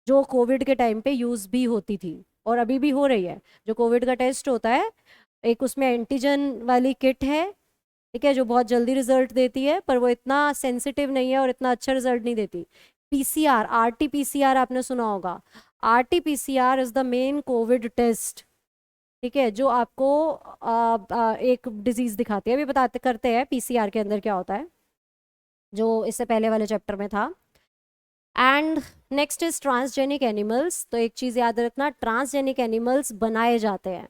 [SPEAKER 1] जो कोविड के टाइम पे यूज़ भी होती थी और अभी भी हो रही है। जो कोविड का टेस्ट होता है, एक उसमें एंटीजन वाली किट है, ठीक है, जो बहुत जल्दी रिजल्ट देती है, पर वो इतना सेंसिटिव नहीं है और इतना अच्छा रिजल्ट नहीं देती। पीसीआर, आरटीपीसीआर आपने सुना होगा, RTPCR is the main COVID test. ठीक है, जो आपको एक डिजीज दिखाती है। अभी बताते करते हैं पीसीआर के अंदर क्या होता है, जो इससे पहले वाले चैप्टर में था। And next is transgenic animals. तो एक चीज़ याद रखना, ट्रांसजेनिक एनिमल्स बनाए जाते हैं।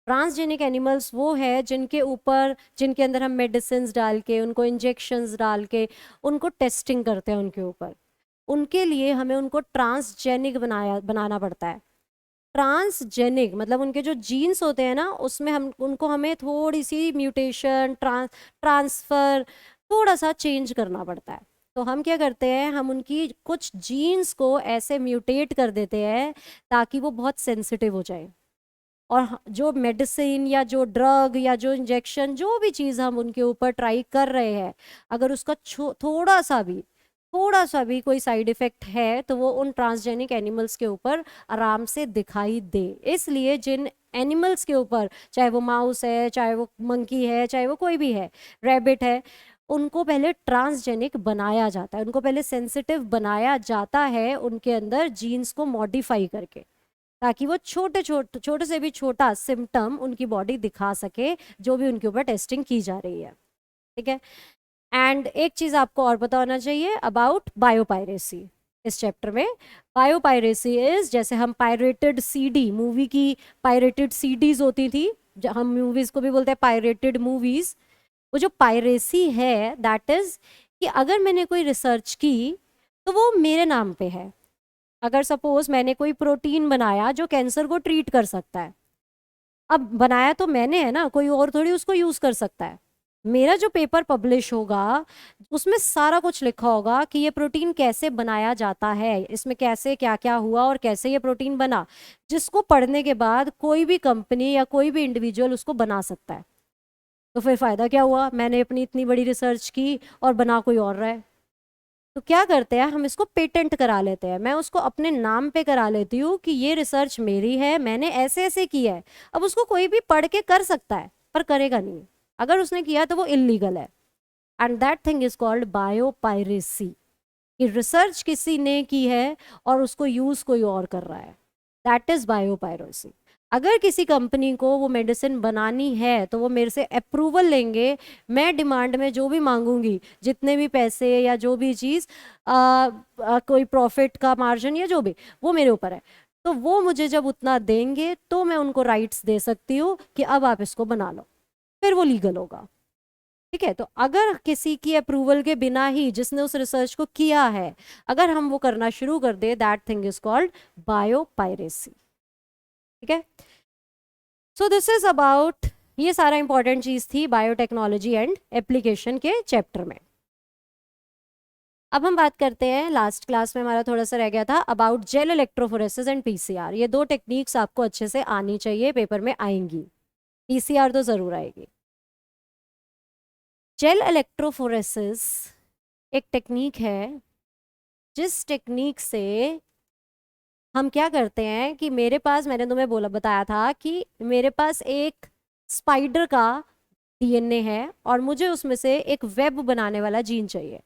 [SPEAKER 1] ट्रांसजेनिक एनिमल्स वो है जिनके अंदर हम मेडिसिन डाल के, उनको इंजेक्शंस डाल के उनको टेस्टिंग करते हैं उनके ऊपर। उनके लिए हमें उनको ट्रांसजेनिक बनाना पड़ता है। ट्रांसजेनिक मतलब उनके जो जीन्स होते हैं ना, उसमें हमें थोड़ी सी म्यूटेशन, ट्रांसफ़र, थोड़ा सा चेंज करना पड़ता है। तो हम क्या करते हैं, हम उनकी कुछ जीन्स को ऐसे म्यूटेट कर देते हैं ताकि वो बहुत सेंसिटिव हो जाए। और जो मेडिसिन या जो ड्रग या जो इंजेक्शन, जो भी चीज़ हम उनके ऊपर ट्राई कर रहे हैं, अगर उसका थोड़ा सा भी कोई साइड इफेक्ट है तो वो उन ट्रांसजेनिक एनिमल्स के ऊपर आराम से दिखाई दे। इसलिए जिन एनिमल्स के ऊपर, चाहे वो माउस है, चाहे वो मंकी है, चाहे वो कोई भी है, रैबिट है, उनको पहले ट्रांसजेनिक बनाया जाता है, उनको पहले सेंसिटिव बनाया जाता है उनके अंदर जीन्स को मॉडिफाई करके, ताकि वो छोटे से भी छोटा सिम्टम उनकी बॉडी दिखा सके जो भी उनके ऊपर टेस्टिंग की जा रही है। ठीक है, एंड एक चीज़ आपको और पता होना चाहिए अबाउट बायोपायरेसी इस चैप्टर में। बायोपायरेसी इज, जैसे हम पायरेटेड सीडी, मूवी की पायरेटेड सीडीज होती थी, हम मूवीज को भी बोलते हैं पायरेटेड मूवीज। वो जो पायरेसी है, दैट इज कि अगर मैंने कोई रिसर्च की तो वो मेरे नाम पे है। अगर सपोज मैंने कोई प्रोटीन बनाया जो कैंसर को ट्रीट कर सकता है, अब बनाया तो मैंने है ना, कोई और थोड़ी उसको यूज कर सकता है। मेरा जो पेपर पब्लिश होगा उसमें सारा कुछ लिखा होगा कि ये प्रोटीन कैसे बनाया जाता है, इसमें कैसे क्या क्या हुआ और कैसे ये प्रोटीन बना, जिसको पढ़ने के बाद कोई भी कंपनी या कोई भी इंडिविजुअल उसको बना सकता है। तो फिर फायदा क्या हुआ, मैंने अपनी इतनी बड़ी रिसर्च की और बना कोई और रहा है। तो क्या करते हैं, हम इसको पेटेंट करा लेते हैं। मैं उसको अपने नाम पे करा लेती हूँ कि ये रिसर्च मेरी है, मैंने ऐसे ऐसे किया है। अब उसको कोई भी पढ़ के कर सकता है, पर करेगा नहीं। अगर उसने किया तो वो इलीगल है। And that thing is called biopiracy, कि रिसर्च किसी ने की है और उसको यूज कोई और कर रहा है। That is biopiracy. अगर किसी कंपनी को वो मेडिसिन बनानी है तो वो मेरे से अप्रूवल लेंगे। मैं डिमांड में जो भी मांगूंगी, जितने भी पैसे या जो भी चीज़, कोई प्रॉफिट का मार्जिन या जो भी, वो मेरे ऊपर है। तो वो मुझे जब उतना देंगे तो मैं उनको राइट्स दे सकती हूँ कि अब आप इसको बना लो, फिर वो लीगल होगा। ठीक है, तो अगर किसी की अप्रूवल के बिना ही जिसने उस रिसर्च को किया है, अगर हम वो करना शुरू कर दे, that thing is called biopiracy. ठीक है, सो दिस इज अबाउट, ये सारा इंपॉर्टेंट चीज थी बायोटेक्नोलॉजी एंड एप्लीकेशन के चैप्टर में। अब हम बात करते हैं, लास्ट क्लास में हमारा थोड़ा सा रह गया था about gel electrophoresis and PCR. ये दो टेक्निक्स आपको अच्छे से आनी चाहिए, पेपर में आएंगी। पीसीआर तो जरूर आएगी। जेल इलेक्ट्रोफोरेसिस एक टेक्निक है जिस टेक्निक से हम क्या करते हैं कि मेरे पास, मैंने तुम्हें बताया था कि मेरे पास एक स्पाइडर का डीएनए है और मुझे उसमें से एक वेब बनाने वाला जीन चाहिए।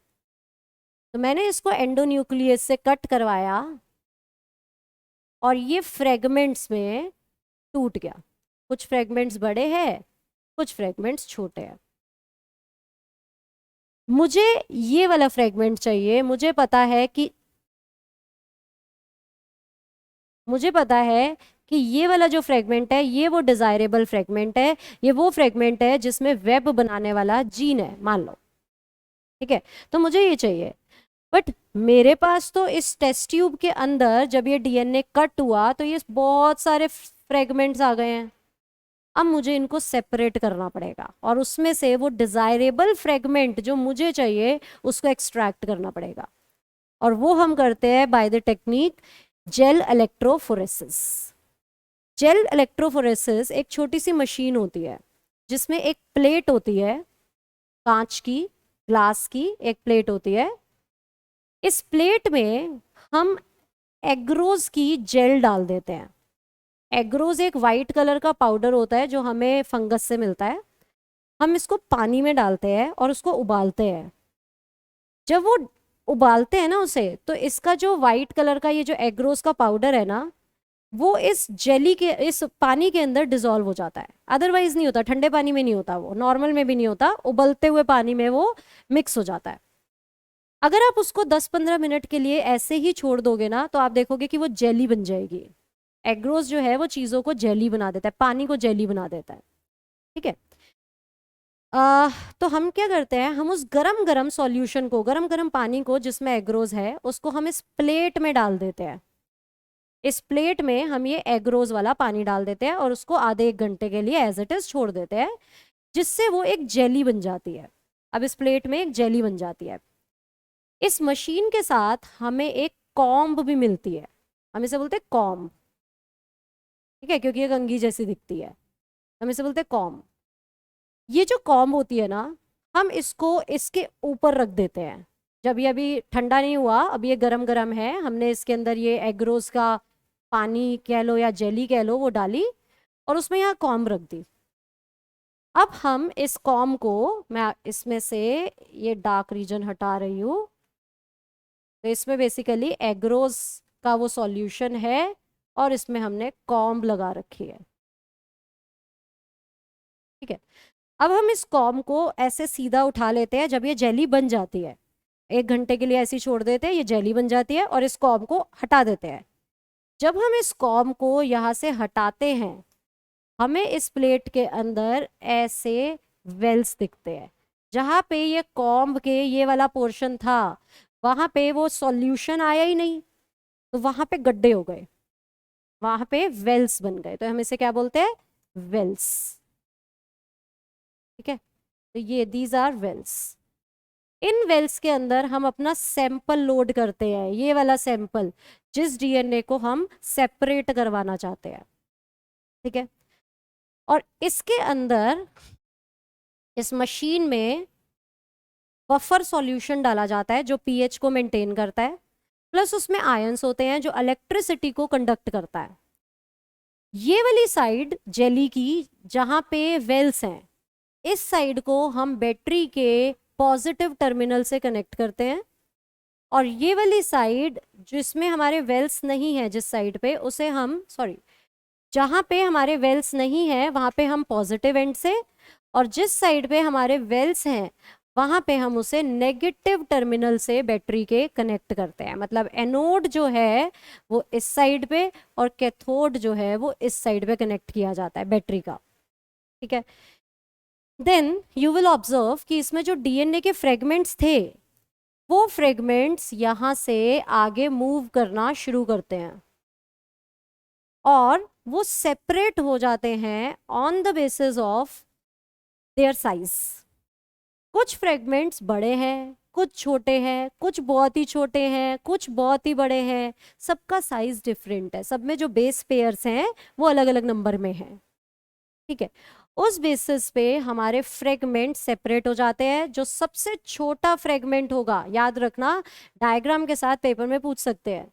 [SPEAKER 1] तो मैंने इसको एंडोन्यूक्लियस से कट करवाया और ये फ्रेगमेंट्स में टूट गया। कुछ फ्रेगमेंट्स बड़े हैं, कुछ फ्रेगमेंट्स छोटे हैं। मुझे ये वाला फ्रेगमेंट चाहिए। मुझे पता है कि ये वाला जो फ्रेगमेंट है ये वो डिजायरेबल फ्रेगमेंट है, ये वो फ्रेगमेंट है जिसमें वेब बनाने वाला जीन है, मान लो। ठीक है, तो मुझे ये चाहिए। बट मेरे पास तो इस टेस्ट ट्यूब के अंदर जब ये डीएनए कट हुआ तो ये बहुत सारे फ्रेगमेंट्स आ गए हैं। अब मुझे इनको सेपरेट करना पड़ेगा और उसमें से वो डिजायरेबल फ्रेगमेंट जो मुझे चाहिए उसको एक्सट्रैक्ट करना पड़ेगा। और वो हम करते हैं by the technique gel electrophoresis. Gel electrophoresis एक छोटी सी मशीन होती है जिसमें एक प्लेट होती है, कांच की, ग्लास की एक प्लेट होती है। इस प्लेट में हम एग्रोज की जेल डाल देते हैं। एग्रोज एक वाइट कलर का पाउडर होता है जो हमें फंगस से मिलता है। हम इसको पानी में डालते हैं और उसको उबालते हैं। जब वो उबालते हैं ना उसे, तो इसका जो वाइट कलर का ये जो एग्रोज का पाउडर है ना, वो इस जेली के, इस पानी के अंदर डिजोल्व हो जाता है। अदरवाइज नहीं होता, ठंडे पानी में नहीं होता, वो नॉर्मल में भी नहीं होता, उबलते हुए पानी में वो मिक्स हो जाता है। अगर आप उसको 10-15 मिनट के लिए ऐसे ही छोड़ दोगे ना तो आप देखोगे कि वो जेली बन जाएगी। एग्रोज जो है वो चीज़ों को जेली बना देता है, पानी को जेली बना देता है। ठीक है, तो हम क्या करते हैं, हम उस गरम गरम सॉल्यूशन को, गरम गरम पानी को जिसमें एग्रोज है, उसको हम इस प्लेट में डाल देते हैं। इस प्लेट में हम ये एग्रोज वाला पानी डाल देते हैं और उसको आधे 1 घंटे के लिए एज इट इज छोड़ देते हैं, जिससे वो एक जेली बन जाती है। अब इस प्लेट में एक जेली बन जाती है। इस मशीन के साथ हमें एक कॉम्ब भी मिलती है, हम इसे बोलते हैं कॉम्ब। ठीक है, क्योंकि ये कंघी जैसी दिखती है, हम इसे बोलते हैं कॉम्ब। ये जो कॉम्ब होती है ना, हम इसको इसके ऊपर रख देते हैं। जब ये अभी ठंडा नहीं हुआ, अभी ये गरम गरम है, हमने इसके अंदर ये एग्रोज का पानी कह लो या जेली कह लो वो डाली और उसमें यहाँ कॉम्ब रख दी। अब हम इस कॉम्ब को, मैं इसमें से ये डार्क रीजन हटा रही हूँ, तो इसमें बेसिकली एग्रोज का वो सॉल्यूशन है और इसमें हमने कॉम्ब लगा रखी है। ठीक है, अब हम इस कॉम्ब को ऐसे सीधा उठा लेते हैं। जब ये जेली बन जाती है, 1 घंटे के लिए ऐसे ही छोड़ देते हैं, ये जेली बन जाती है और इस कॉम्ब को हटा देते हैं। जब हम इस कॉम्ब को यहाँ से हटाते हैं, हमें इस प्लेट के अंदर ऐसे वेल्स दिखते हैं। जहाँ पे ये कॉम्ब के ये वाला पोर्शन था, वहां पे वो सॉल्यूशन आया ही नहीं, तो वहां पे गड्ढे हो गए, वहां पे वेल्स बन गए, तो हम इसे क्या बोलते हैं, वेल्स। ठीक है, तो ये दीज आर वेल्स। इन वेल्स के अंदर हम अपना सैंपल लोड करते हैं, ये वाला सैंपल जिस डीएनए को हम सेपरेट करवाना चाहते हैं। ठीक है, और इसके अंदर, इस मशीन में बफर सॉल्यूशन डाला जाता है जो पीएच को मेंटेन करता है, प्लस उसमें आयंस होते हैं जो इलेक्ट्रिसिटी को कंडक्ट करता है। ये वाली साइड जेली की जहां पे वेल्स हैं, इस साइड को हम बैटरी के पॉजिटिव टर्मिनल से कनेक्ट करते हैं, और ये वाली साइड जिसमें हमारे वेल्स नहीं है, जिस साइड पे उसे हम जहां पे हमारे वेल्स नहीं है वहां पे हम पॉजिटिव एंड से, और जिस साइड पे हमारे वेल्स हैं वहां पे हम उसे नेगेटिव टर्मिनल से बैटरी के कनेक्ट करते हैं। मतलब एनोड जो है वो इस साइड पे और कैथोड जो है वो इस साइड पे कनेक्ट किया जाता है बैटरी का। ठीक है, देन यू विल ऑब्जर्व कि इसमें जो डीएनए के फ्रेगमेंट्स थे वो फ्रेगमेंट्स यहां से आगे मूव करना शुरू करते हैं और वो सेपरेट हो जाते हैं on the basis of their size. कुछ फ्रेगमेंट्स बड़े हैं, कुछ छोटे हैं, कुछ बहुत ही छोटे हैं, कुछ बहुत ही बड़े हैं, सबका साइज डिफरेंट है, सब में जो बेस पेयर्स हैं वो अलग अलग नंबर में हैं। ठीक है, उस बेसिस पे हमारे फ्रेगमेंट सेपरेट हो जाते हैं। जो सबसे छोटा फ्रेगमेंट होगा, याद रखना डायग्राम के साथ पेपर में पूछ सकते हैं,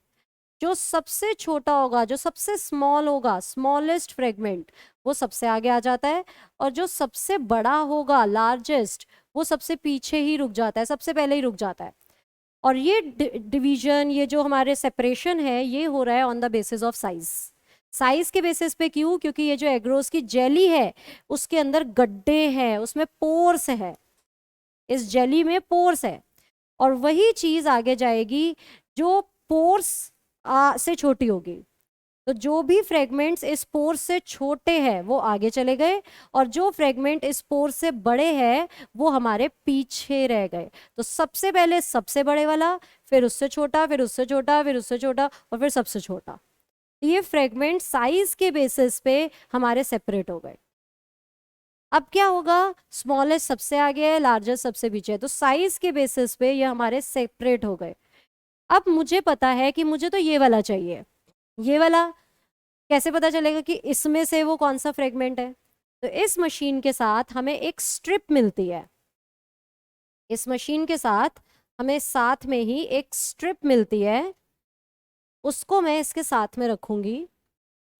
[SPEAKER 1] जो सबसे छोटा होगा, जो सबसे स्मॉल होगा, स्मॉलेस्ट फ्रेगमेंट, वो सबसे आगे आ जाता है, और जो सबसे बड़ा होगा, लार्जेस्ट, वो सबसे पीछे ही रुक जाता है, सबसे पहले ही रुक जाता है। और ये डिवीजन, ये जो हमारे सेपरेशन है, ये हो रहा है on the basis of size. Size के बेसिस पे क्यों? क्योंकि ये जो एग्रोस की जेली है उसके अंदर गड्ढे हैं, उसमें पोर्स है, इस जेली में पोर्स है, और वही चीज आगे जाएगी जो पोर्स से छोटी होगी। तो जो भी फ्रेगमेंट्स इस पोर से छोटे हैं वो आगे चले गए, और जो फ्रेगमेंट इस पोर से बड़े हैं वो हमारे पीछे रह गए। तो सबसे पहले सबसे बड़े वाला, फिर उससे छोटा, फिर उससे छोटा, फिर उससे छोटा, और फिर सबसे छोटा। ये फ्रेगमेंट साइज के बेसिस पे हमारे सेपरेट हो गए। अब क्या होगा? स्मॉलेस्ट सबसे आगे है, लार्जेस्ट सबसे पीछे है, तो साइज के बेसिस पे ये हमारे सेपरेट हो गए। अब मुझे पता है कि मुझे तो ये वाला चाहिए, ये वाला कैसे पता चलेगा कि इसमें से वो कौन सा फ्रेगमेंट है? तो इस मशीन के साथ हमें एक स्ट्रिप मिलती है, इस मशीन के साथ हमें साथ में ही एक स्ट्रिप मिलती है, उसको मैं इसके साथ में रखूंगी।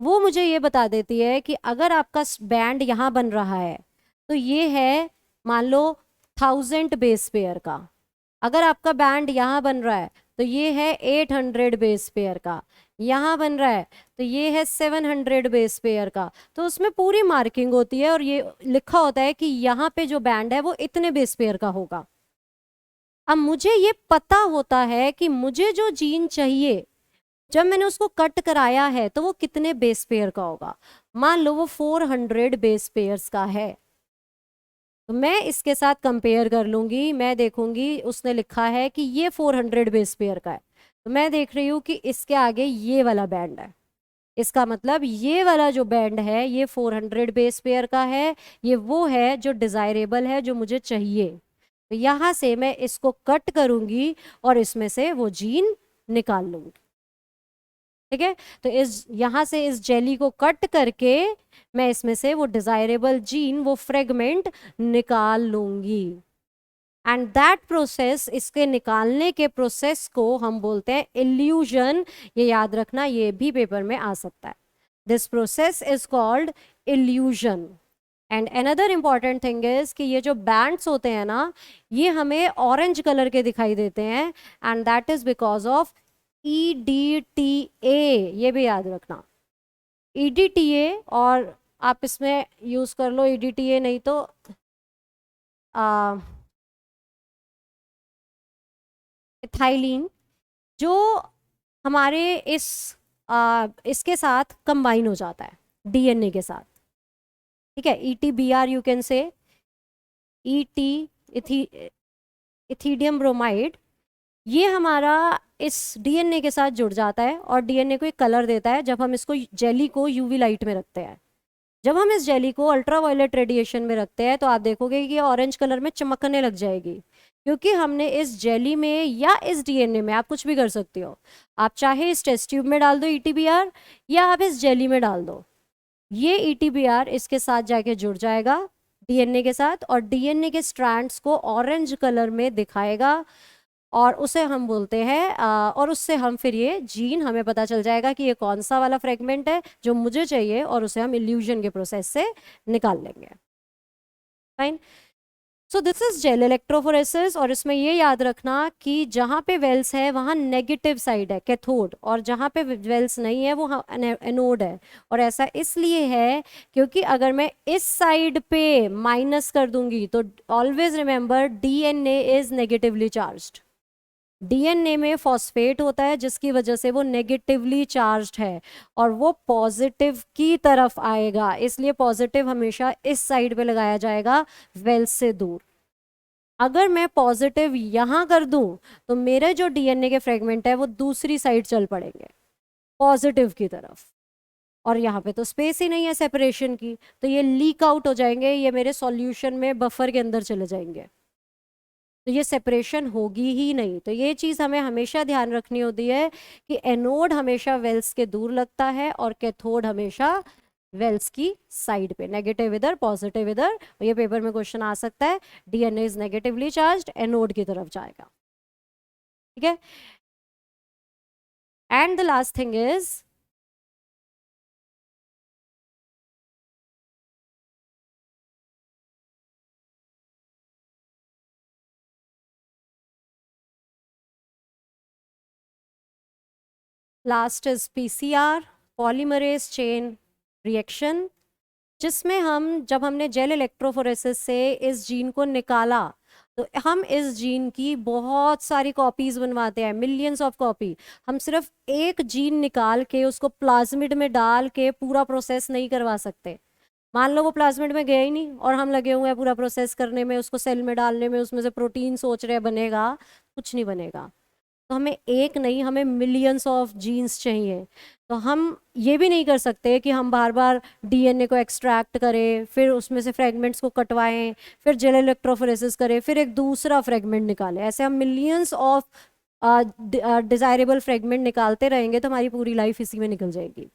[SPEAKER 1] वो मुझे ये बता देती है कि अगर आपका बैंड यहाँ बन रहा है तो ये है मान लो 1000 बेस पेयर का, अगर आपका बैंड यहाँ बन रहा है तो ये है 800 बेस पेयर का, यहाँ बन रहा है तो ये है 700 बेस पेयर का। तो उसमें पूरी मार्किंग होती है और ये लिखा होता है कि यहाँ पे जो बैंड है वो इतने बेस पेयर का होगा। अब मुझे ये पता होता है कि मुझे जो जीन चाहिए, जब मैंने उसको कट कराया है तो वो कितने बेस पेयर का होगा। मान लो वो 400 बेस पेयर्स का है, तो मैं इसके साथ कंपेयर कर लूंगी, मैं देखूंगी उसने लिखा है कि ये 400 बेस पेयर का है, तो मैं देख रही हूँ कि इसके आगे ये वाला बैंड है, इसका मतलब ये वाला जो बैंड है ये 400 बेस पेयर का है, ये वो है जो डिजायरेबल है, जो मुझे चाहिए। तो यहाँ से मैं इसको कट करूंगी और इसमें से वो जीन निकाल लूंगी। ठीक है, तो इस यहाँ से इस जेली को कट करके मैं इसमें से वो डिजायरेबल जीन, वो फ्रेगमेंट निकाल लूंगी। एंड दैट प्रोसेस, इसके निकालने के प्रोसेस को हम बोलते हैं इल्यूजन। ये याद रखना, ये भी पेपर में आ सकता है। This process is called illusion. And another important thing is कि ये जो बैंड्स होते हैं ना, ये हमें ऑरेंज कलर के दिखाई देते हैं, and that is because of EDTA। ये भी याद रखना, EDTA, और आप इसमें यूज कर लो EDTA, नहीं तो इथाइलिन, जो हमारे इसके साथ कंबाइन हो जाता है DNA के साथ। ठीक है, ETBR you can say, ethidium bromide, ये हमारा इस DNA के साथ जुड़ जाता है और DNA को एक कलर देता है जब हम इसको जेली को UV लाइट में रखते हैं। जब हम इस जेली को अल्ट्रावायलेट रेडिएशन में रखते हैं तो आप देखोगे कि ऑरेंज कलर में चमकने लग जाएगी, क्योंकि हमने इस जेली में या इस DNA में, आप कुछ भी कर सकते हो, आप चाहे इस टेस्ट ट्यूब में डाल दो ETBR, या आप इस जेली में डाल दो, ये ETBR इसके साथ जाके जुड़ जाएगा, डीएनए के साथ, और डीएनए के स्ट्रैंड्स को ऑरेंज कलर में दिखाएगा, और उसे हम बोलते हैं और उससे हम फिर ये जीन हमें पता चल जाएगा कि ये कौन सा वाला फ्रेगमेंट है जो मुझे चाहिए, और उसे हम इल्यूजन के प्रोसेस से निकाल लेंगे। Fine. So this is gel electrophoresis, और इसमें ये याद रखना कि जहाँ पे वेल्स है वहाँ नेगेटिव साइड है, कैथोड, और जहाँ पे वेल्स नहीं है वो एनोड है। और ऐसा इसलिए है क्योंकि अगर मैं इस साइड पे माइनस कर दूंगी तो always remember DNA is negatively charged. DNA में फॉस्फेट होता है जिसकी वजह से वो नेगेटिवली चार्ज्ड है, और वो पॉजिटिव की तरफ आएगा, इसलिए पॉजिटिव हमेशा इस साइड पे लगाया जाएगा, वेल्स से दूर। अगर मैं पॉजिटिव यहां कर दूं तो मेरे जो डीएनए के फ्रेगमेंट है वो दूसरी साइड चल पड़ेंगे, पॉजिटिव की तरफ, और यहाँ पे तो स्पेस ही नहीं है सेपरेशन की, तो ये लीक आउट हो जाएंगे, ये मेरे सॉल्यूशन में बफर के अंदर चले जाएंगे, तो ये सेपरेशन होगी ही नहीं। तो ये चीज़ हमें हमेशा ध्यान रखनी होती है कि एनोड हमेशा वेल्स के दूर लगता है, और कैथोड हमेशा वेल्स की साइड पे, नेगेटिव इधर पॉजिटिव इधर। ये पेपर में क्वेश्चन आ सकता है, DNA is negatively charged, anode की तरफ जाएगा। ठीक है। And the last thing is last is PCR, polymerase chain reaction, जिसमें हम जब हमने जेल इलेक्ट्रोफोरेसिस से इस जीन को निकाला तो हम इस जीन की बहुत सारी कॉपीज बनवाते हैं, मिलियंस ऑफ कॉपी। हम सिर्फ एक जीन निकाल के उसको प्लाज्मिड में डाल के पूरा प्रोसेस नहीं करवा सकते। मान लो वो प्लाज्मिड में गया ही नहीं और हम लगे हुए हैं पूरा प्रोसेस करने में, उसको सेल में डालने में, उसमें से प्रोटीन सोच रहे बनेगा, कुछ नहीं बनेगा। तो हमें एक नहीं, हमें मिलियंस ऑफ जीन्स चाहिए। तो हम ये भी नहीं कर सकते कि हम बार बार डीएनए को एक्सट्रैक्ट करें, फिर उसमें से फ्रेगमेंट्स को कटवाएं, फिर जेल इलेक्ट्रोफोरेसिस करें, फिर एक दूसरा फ्रेगमेंट निकालें। ऐसे हम मिलियंस ऑफ डिजायरेबल फ्रेगमेंट निकालते रहेंगे तो हमारी पूरी लाइफ इसी में निकल जाएगी।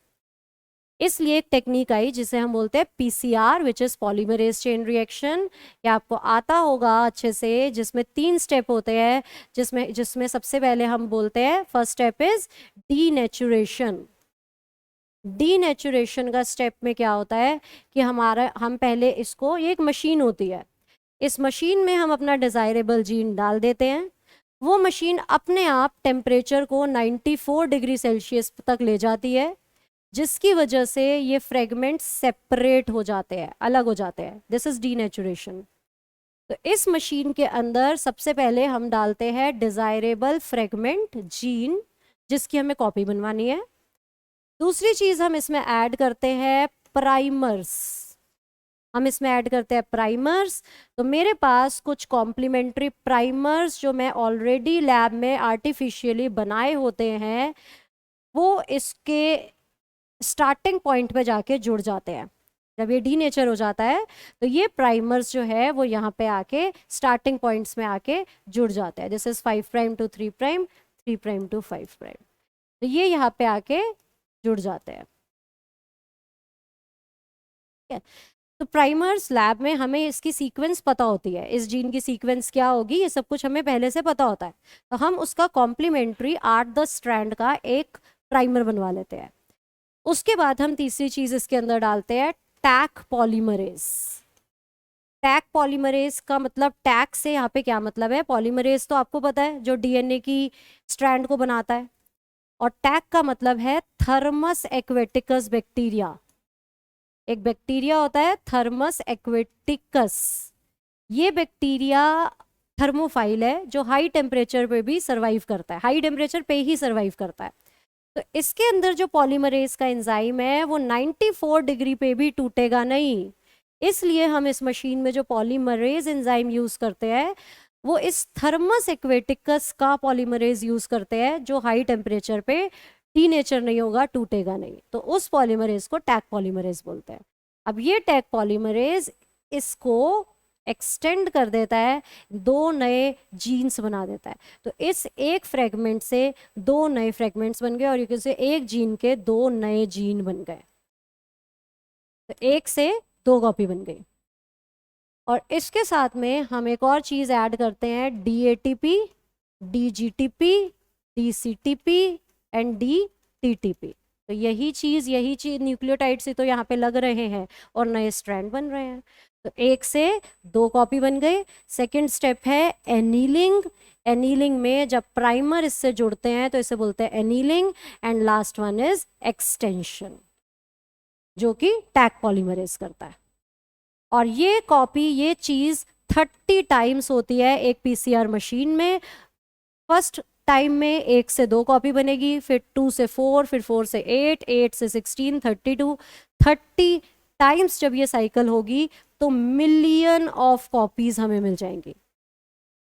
[SPEAKER 1] इसलिए एक टेक्निक आई जिसे हम बोलते हैं PCR, which is polymerase chain reaction. ये आपको आता होगा अच्छे से, जिसमें 3 स्टेप होते हैं, जिसमें जिसमें सबसे पहले हम बोलते हैं first step is denaturation. Denaturation का स्टेप में क्या होता है कि हम पहले इसको, ये एक मशीन होती है, इस मशीन में हम अपना डिजायरेबल जीन डाल देते हैं। वो मशीन अपने आप टेम्परेचर को 94 डिग्री सेल्सियस तक ले जाती है, जिसकी वजह से ये फ्रेगमेंट सेपरेट हो जाते हैं, अलग हो जाते हैं। This is denaturation. तो इस मशीन के अंदर सबसे पहले हम डालते हैं डिजायरेबल फ्रेगमेंट जीन, जिसकी हमें कॉपी बनवानी है। दूसरी चीज हम इसमें ऐड करते हैं प्राइमर्स। हम इसमें ऐड करते हैं प्राइमर्स। तो मेरे पास कुछ कॉम्प्लीमेंट्री प्राइमर्स जो मैं ऑलरेडी लैब में आर्टिफिशियली बनाए होते हैं, वो इसके स्टार्टिंग पॉइंट पे जाके जुड़ जाते हैं। जब ये डीनेचर हो जाता है तो ये प्राइमर्स जो है वो यहाँ पे आके स्टार्टिंग पॉइंट्स में आके जुड़ जाते हैं। This is 5 prime to 3 prime, 3 prime to 5 prime. तो ये यहाँ पे आके जुड़ जाते हैं। ठीक है। तो प्राइमर्स लैब में हमें इसकी सीक्वेंस पता होती है, इस जीन की सीक्वेंस क्या होगी ये सब कुछ हमें पहले से पता होता है। तो हम उसका कॉम्प्लीमेंट्री 8-10 स्ट्रैंड का एक प्राइमर बनवा लेते हैं। उसके बाद हम तीसरी चीज इसके अंदर डालते हैं टैक पॉलीमरेज। टैक पॉलीमरेज का मतलब, टैक से यहाँ पे क्या मतलब है, पॉलीमरेज तो आपको पता है जो डीएनए की स्ट्रैंड को बनाता है, और टैक का मतलब है थर्मस एक्वेटिकस बैक्टीरिया। एक बैक्टीरिया होता है थर्मस एक्वेटिकस, ये बैक्टीरिया थर्मोफाइल है जो हाई टेम्परेचर पे भी सर्वाइव करता है, हाई टेम्परेचर पे ही सर्वाइव करता है। तो इसके अंदर जो पॉलीमरेज का एंजाइम है वो 94 डिग्री पे भी टूटेगा नहीं, इसलिए हम इस मशीन में जो पॉलीमरेज एंजाइम यूज करते हैं वो इस थर्मस एक्वेटिकस का पॉलीमरेज यूज करते हैं, जो हाई टेम्परेचर पे डीनेचर नहीं होगा, टूटेगा नहीं। तो उस पॉलीमरेज को टैक पॉलीमरेज बोलते हैं। अब ये टैक पॉलीमरेज इसको एक्सटेंड कर देता है, 2 नए जीन्स बना देता है। तो इस एक फ्रेगमेंट से 2 नए फ्रेगमेंट्स बन गए, और ये से एक जीन के 2 नए जीन बन गए। तो 1 से 2 कॉपी बन गई। और इसके साथ में हम एक और चीज़ ऐड करते हैं, DATP, DGTP, DCTP and DTTP। तो यही चीज़ न्यूक्लियोटाइड से तो यहाँ पे लग रहे हैं और नए स्ट्रैंड बन रहे हैं। तो 1 से 2 कॉपी बन गई। सेकेंड स्टेप है एनीलिंग। एनीलिंग में जब प्राइमर इससे जुड़ते हैं तो इसे बोलते हैं annealing. And last one is extension, जो कि टैग पॉलीमरेज करता है। और ये कॉपी, ये चीज़ 30 टाइम्स होती है एक PCR मशीन में। फर्स्ट टाइम में 1 से 2 कॉपी बनेगी, फिर 2 से 4, फिर 4 से 8, 8 से 16, 32, 30 टाइम्स जब ये साइकिल होगी तो मिलियन ऑफ कॉपीज हमें मिल जाएंगी।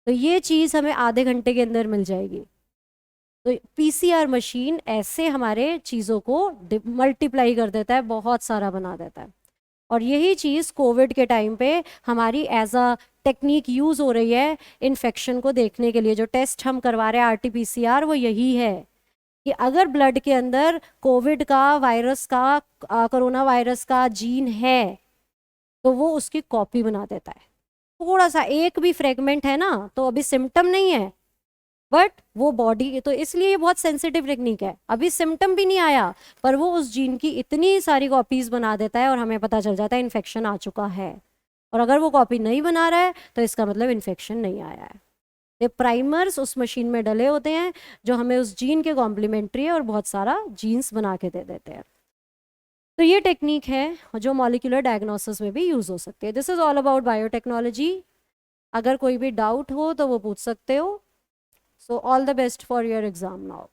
[SPEAKER 1] तो ये चीज़ हमें आधे घंटे के अंदर मिल जाएगी। तो PCR मशीन ऐसे हमारे चीज़ों को मल्टीप्लाई कर देता है, बहुत सारा बना देता है। और यही चीज़ कोविड के टाइम पे हमारी एज अ टेक्निक यूज़ हो रही है इन्फेक्शन को देखने के लिए। जो टेस्ट हम करवा रहे हैं RT-PCR, वो यही है कि अगर ब्लड के अंदर कोविड का, वायरस का, कोरोना वायरस का जीन है तो वो उसकी कॉपी बना देता है। थोड़ा सा एक भी फ्रेगमेंट है ना, तो अभी सिम्टम नहीं है, बट वो बॉडी, तो इसलिए ये बहुत सेंसिटिव टेक्निक है। अभी सिम्टम भी नहीं आया पर वो उस जीन की इतनी सारी कॉपीज बना देता है और हमें पता चल जाता है इन्फेक्शन आ चुका है। और अगर वो कॉपी नहीं बना रहा है तो इसका मतलब इन्फेक्शन नहीं आया है। ये प्राइमर्स उस मशीन में डले होते हैं जो हमें उस जीन के कॉम्प्लीमेंट्री है और बहुत सारा जीन्स बना के दे देते हैं। तो ये टेक्निक है जो मॉलिक्यूलर डायग्नोसिस में भी यूज़ हो सकती है। This is all about biotechnology. अगर कोई भी डाउट हो तो वो पूछ सकते हो। So all the best for your exam now.